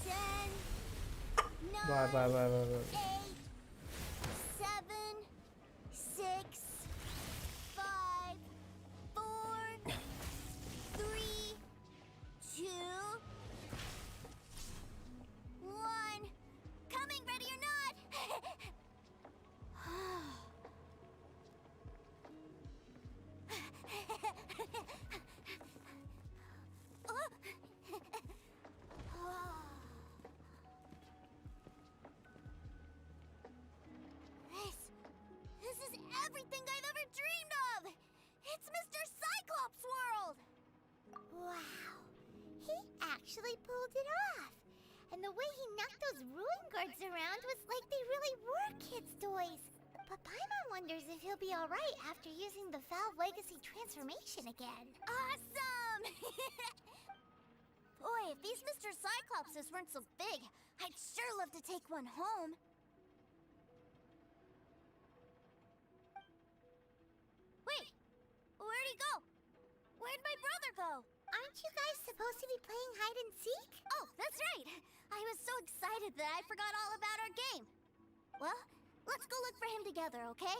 10, 9, Bye. 8, 7, 6, 5, 4, 3, 2, 1. Coming, ready or not? This is everything I've ever dreamed of! It's Mr. Cyclops' world! Wow. He actually pulled it off. And the way he knocked those ruin guards around was like they really were kids' toys. But Paimon wonders if he'll be alright after using the Valve Legacy transformation again. Awesome! Boy, if these Mr. Cyclopses weren't so big, I'd sure love to take one home. Wait, where'd he go? Where'd my brother go? Aren't you guys supposed to be playing hide and seek? Oh, that's right! I was so excited that I forgot all about our game. Well, let's go look for him together, okay?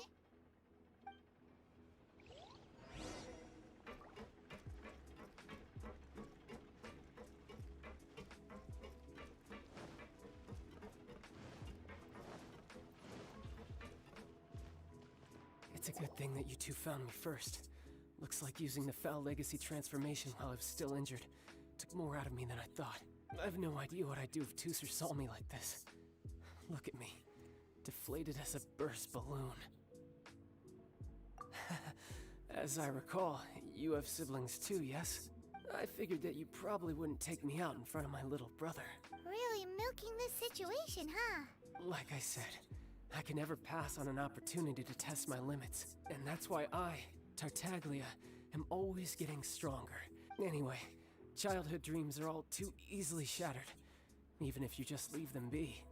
It's a good thing that you two found me first. Looks like using the Foul Legacy transformation while I was still injured took more out of me than I thought. I have no idea what I'd do if Tooser saw me like this. Look at me, deflated as a burst balloon. As I recall, you have siblings too, yes? I figured that you probably wouldn't take me out in front of my little brother. Really milking this situation, huh? Like I said, I can never pass on an opportunity to test my limits, and that's why I, Tartaglia, am always getting stronger. Anyway, childhood dreams are all too easily shattered. Even if you just leave them be,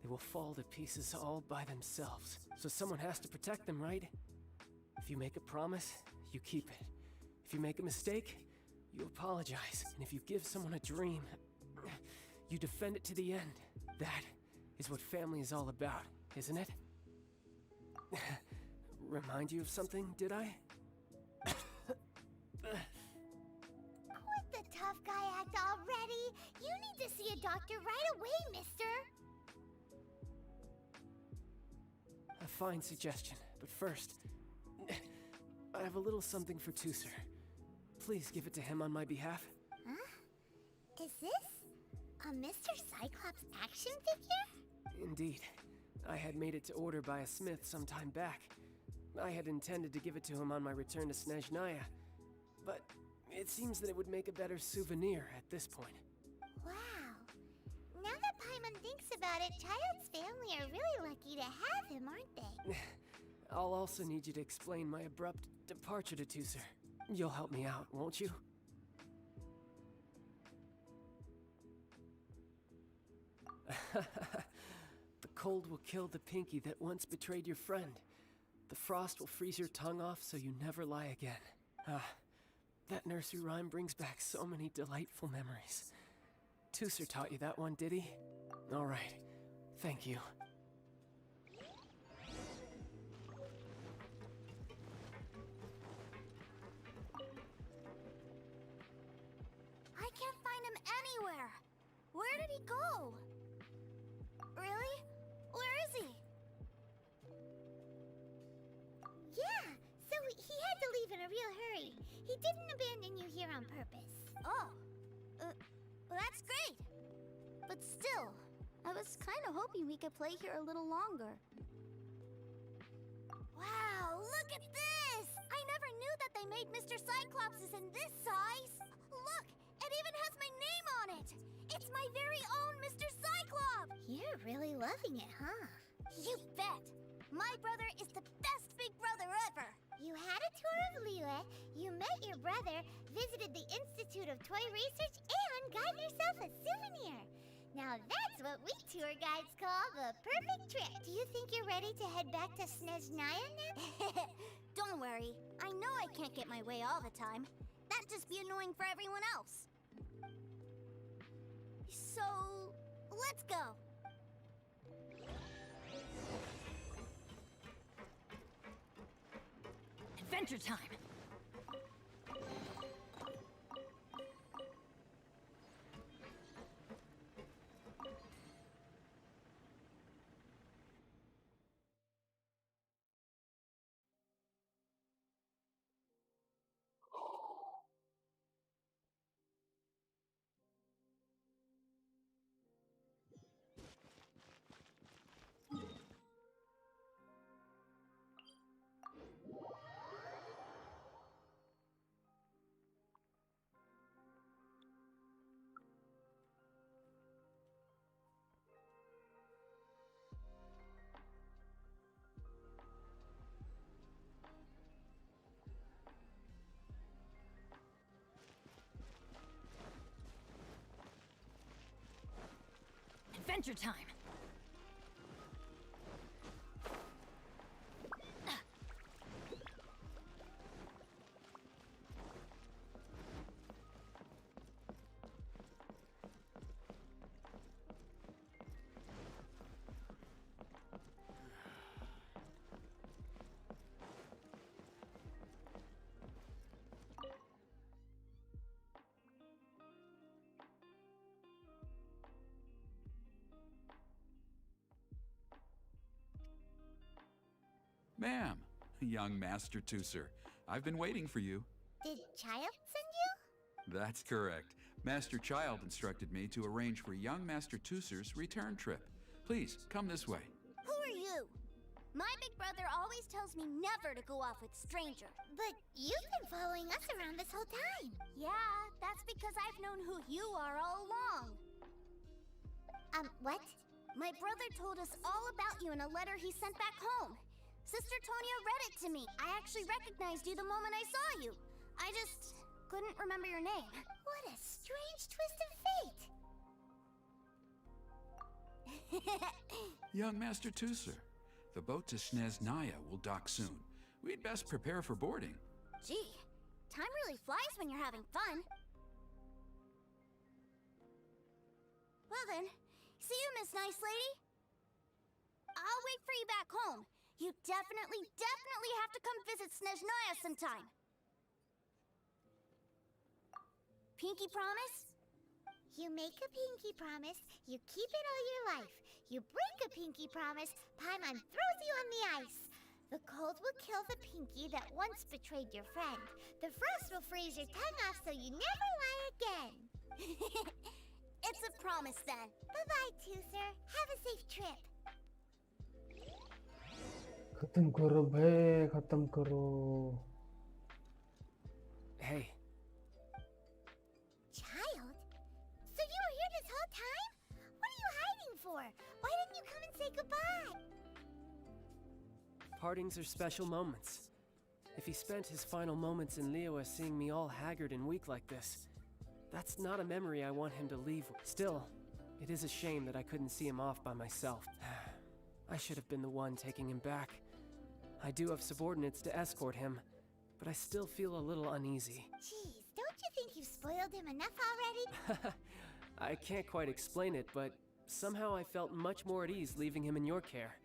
they will fall to pieces all by themselves. So someone has to protect them, right? If you make a promise, you keep it. If you make a mistake, you apologize. And if you give someone a dream, you defend it to the end. That is what family is all about, isn't it? Remind you of something, did I? Quit the tough guy act already! You need to see a doctor right away, mister! A fine suggestion, but first, I have a little something for Tooser. Please give it to him on my behalf. Huh? Is this a Mr. Cyclops action figure? Indeed. I had made it to order by a smith some time back. I had intended to give it to him on my return to Snezhnaya, but it seems that it would make a better souvenir at this point. Wow. Now that Paimon thinks about it, Child's family are really lucky to have him, aren't they? I'll also need you to explain my abrupt departure to Tooser. You'll help me out, won't you? The cold will kill the pinky that once betrayed your friend. The frost will freeze your tongue off so you never lie again. Ah, that nursery rhyme brings back so many delightful memories. Tooser taught you that one, did he? All right, thank you. I can't find him anywhere. Where did he go? Really? Where is he? Yeah, so he had to leave in a real hurry. He didn't abandon you here on purpose. Oh, that's great. But still, I was kind of hoping we could play here a little longer. Wow, look at this! I never knew that they made Mr. Cyclopses in this size. Look, it even has my name on it. It's my very own Mr. Cyclops. You're really loving it, huh? You bet. My brother is the best big brother ever. You had a tour of Liyue, you met your brother, visited the Institute of Toy Research, and got yourself a souvenir. Now that's what we tour guides call the perfect trip. Do you think you're ready to head back to Snezhnaya now? Don't worry. I know I can't get my way all the time. That'd just be annoying for everyone else. So, let's go. Adventure time! Stranger time. Ma'am, young Master Tooser, I've been waiting for you. Did Child send you? That's correct. Master Child instructed me to arrange for young Master Tooser's return trip. Please, come this way. Who are you? My big brother always tells me never to go off with strangers. But you've been following us around this whole time. Yeah, that's because I've known who you are all along. What? My brother told us all about you in a letter he sent back home. Sister Tonya read it to me. I actually recognized you the moment I saw you. I just couldn't remember your name. What a strange twist of fate. Young Master Tooser, the boat to Snezhnaya will dock soon. We'd best prepare for boarding. Gee, time really flies when you're having fun. Well then, see you, Miss Nice Lady. I'll wait for you back home. You definitely have to come visit Snezhnaya sometime. Pinky promise? You make a pinky promise, you keep it all your life. You break a pinky promise, Paimon throws you on the ice. The cold will kill the pinky that once betrayed your friend. The frost will freeze your tongue off so you never lie again. It's a promise then. Bye-bye, Tooser. Have a safe trip. खत्म करो भाई, खत्म करो. Hey. Child? So you were here this whole time? What are you hiding for? Why didn't you come and say goodbye? Partings are special moments. If he spent his final moments in Liyue seeing me all haggard and weak like this, that's not a memory I want him to leave with. Still, it is a shame that I couldn't see him off by myself. I should have been the one taking him back. I do have subordinates to escort him, but I still feel a little uneasy. Jeez, don't you think you've spoiled him enough already? I can't quite explain it, but somehow I felt much more at ease leaving him in your care.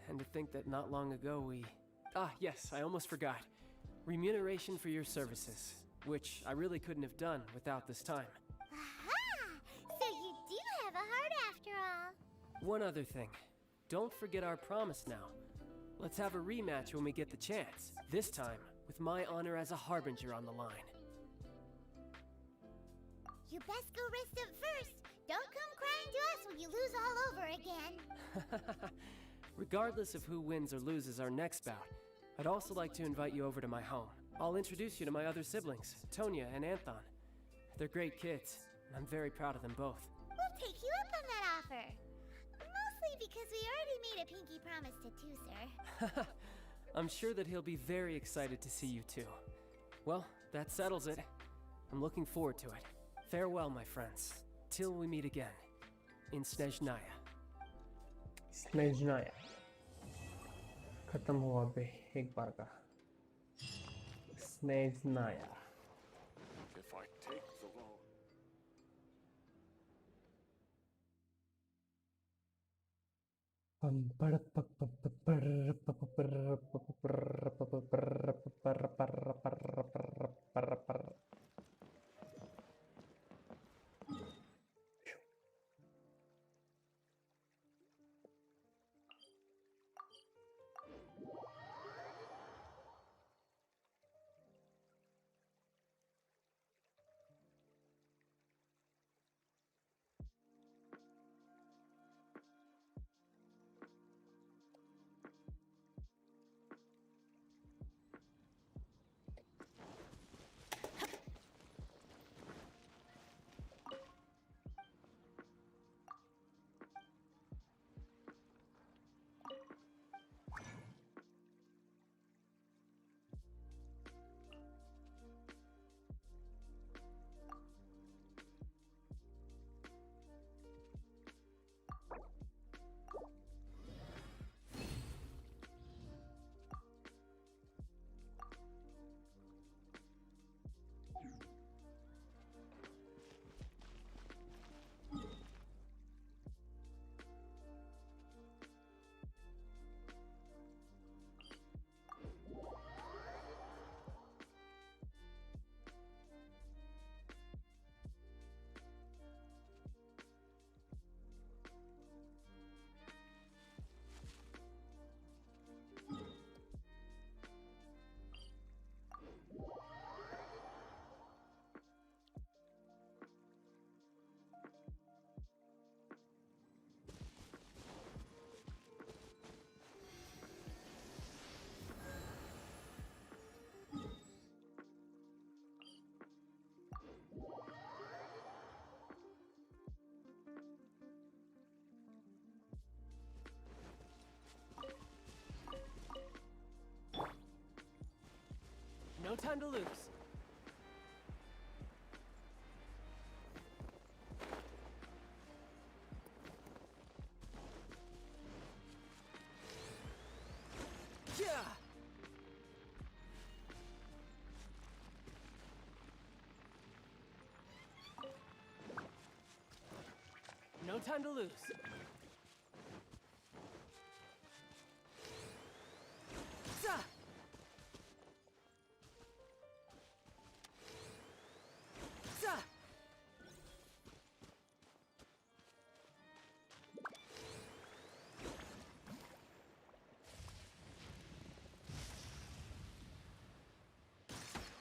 And to think that not long ago we... Ah, yes, I almost forgot. Remuneration for your services, which I really couldn't have done without this time. Aha! So you do have a heart after all. One other thing. Don't forget our promise now. Let's have a rematch when we get the chance. This time, with my honor as a harbinger on the line. You best go rest up first. Don't come crying to us when you lose all over again. Regardless of who wins or loses our next bout, I'd also like to invite you over to my home. I'll introduce you to my other siblings, Tonya and Anthon. They're great kids, and I'm very proud of them both. We'll take you up on that offer. Mostly because we already made a pinky promise to Tooser. I'm sure that he'll be very excited to see you too. Well, that settles it. I'm looking forward to it. Farewell, my friends. Till we meet again. In Snezhnaya. Snezhnaya. खत्म हुआ बे एक बार का. Snezhnaya. If I take the road. No time to lose. Yeah. No time to lose. Za! Za!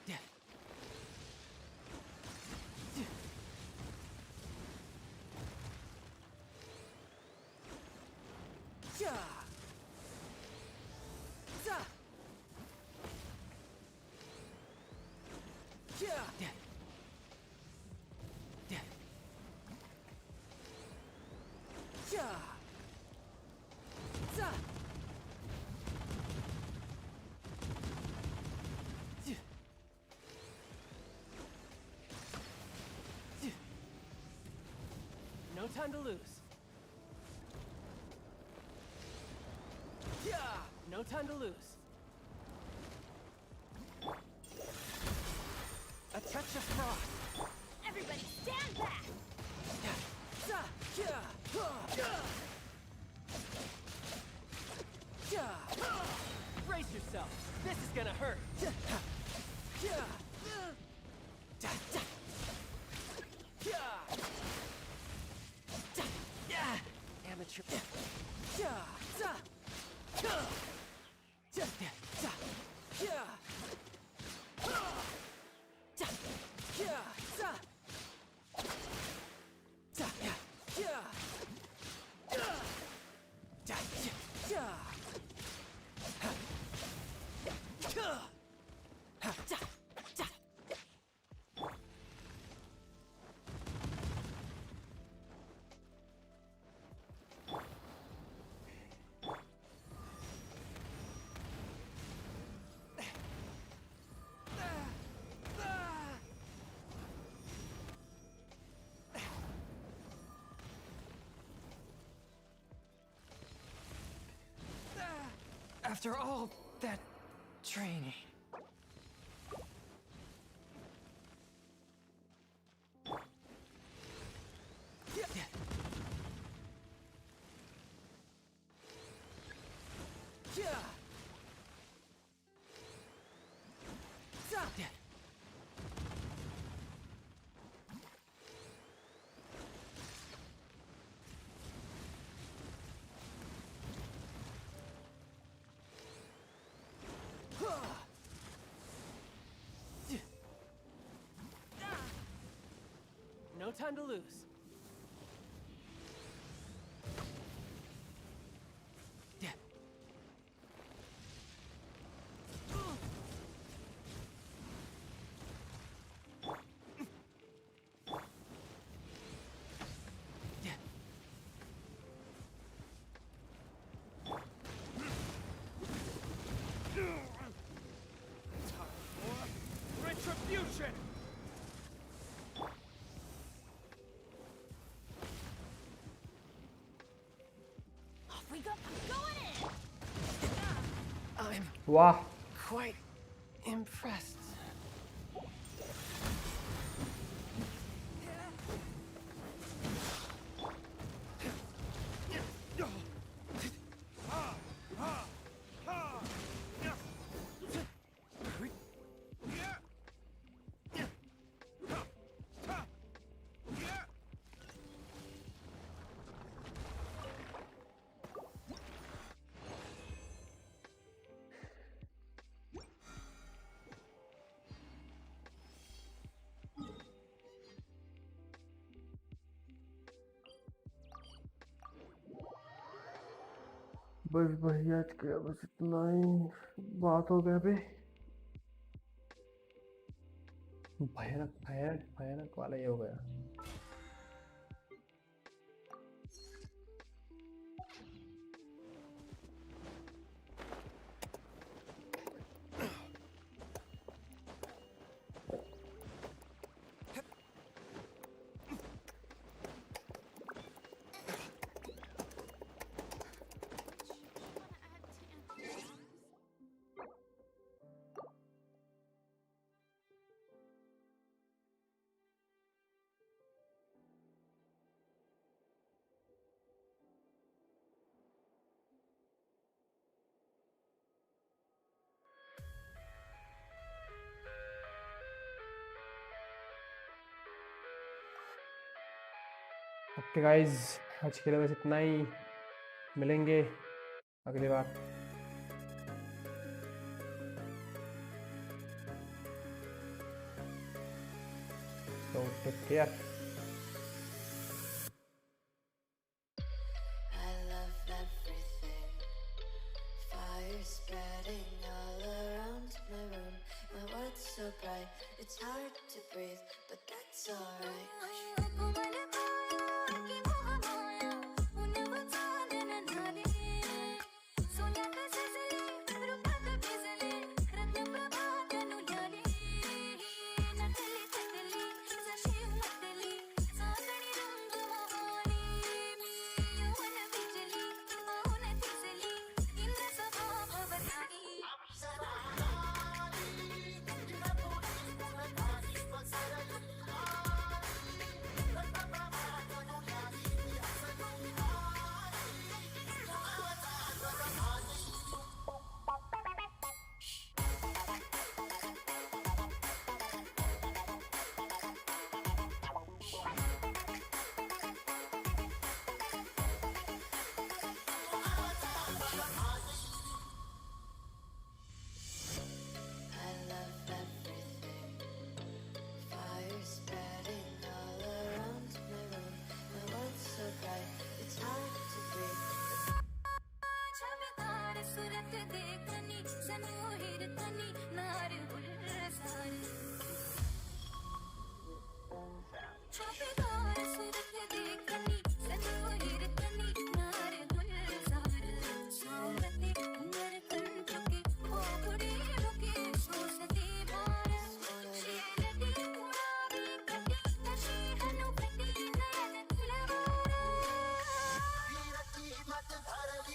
Yeah. Yeah. Za. Yeah. Yeah. Yeah. Yeah. Za. Yeah. Yeah. No time to lose. Yeah! No time to lose. A touch of frost. Everybody stand back! Yeah! Za! Yeah! Yeah! Yeah! Brace yourself. This is gonna hurt. Yeah! Yeah! Da, da. Yeah! Da. Yeah! Amateur. Yeah! Za! Yeah! Yeah! Yeah! Yeah! Yeah! Yeah! Za! Yeah! Yeah! Yeah! Yeah! Yeah! After all that training. Yeah. Yeah. Za. Yeah. No time to lose. Yeah. Yeah. Retribution! We go. I'm going in. I'm वाह quite impressed. बस भैया आज क्या बस इतना ही बात हो गया बे भयानक भयानक भयानक वाला ये हो गया ओके गाइज, आज के लिए बस इतना ही। मिलेंगे अगली बार। So take care. I love everything. Fire spreading all around my room. My world's so bright, it's hard to breathe, but that's alright.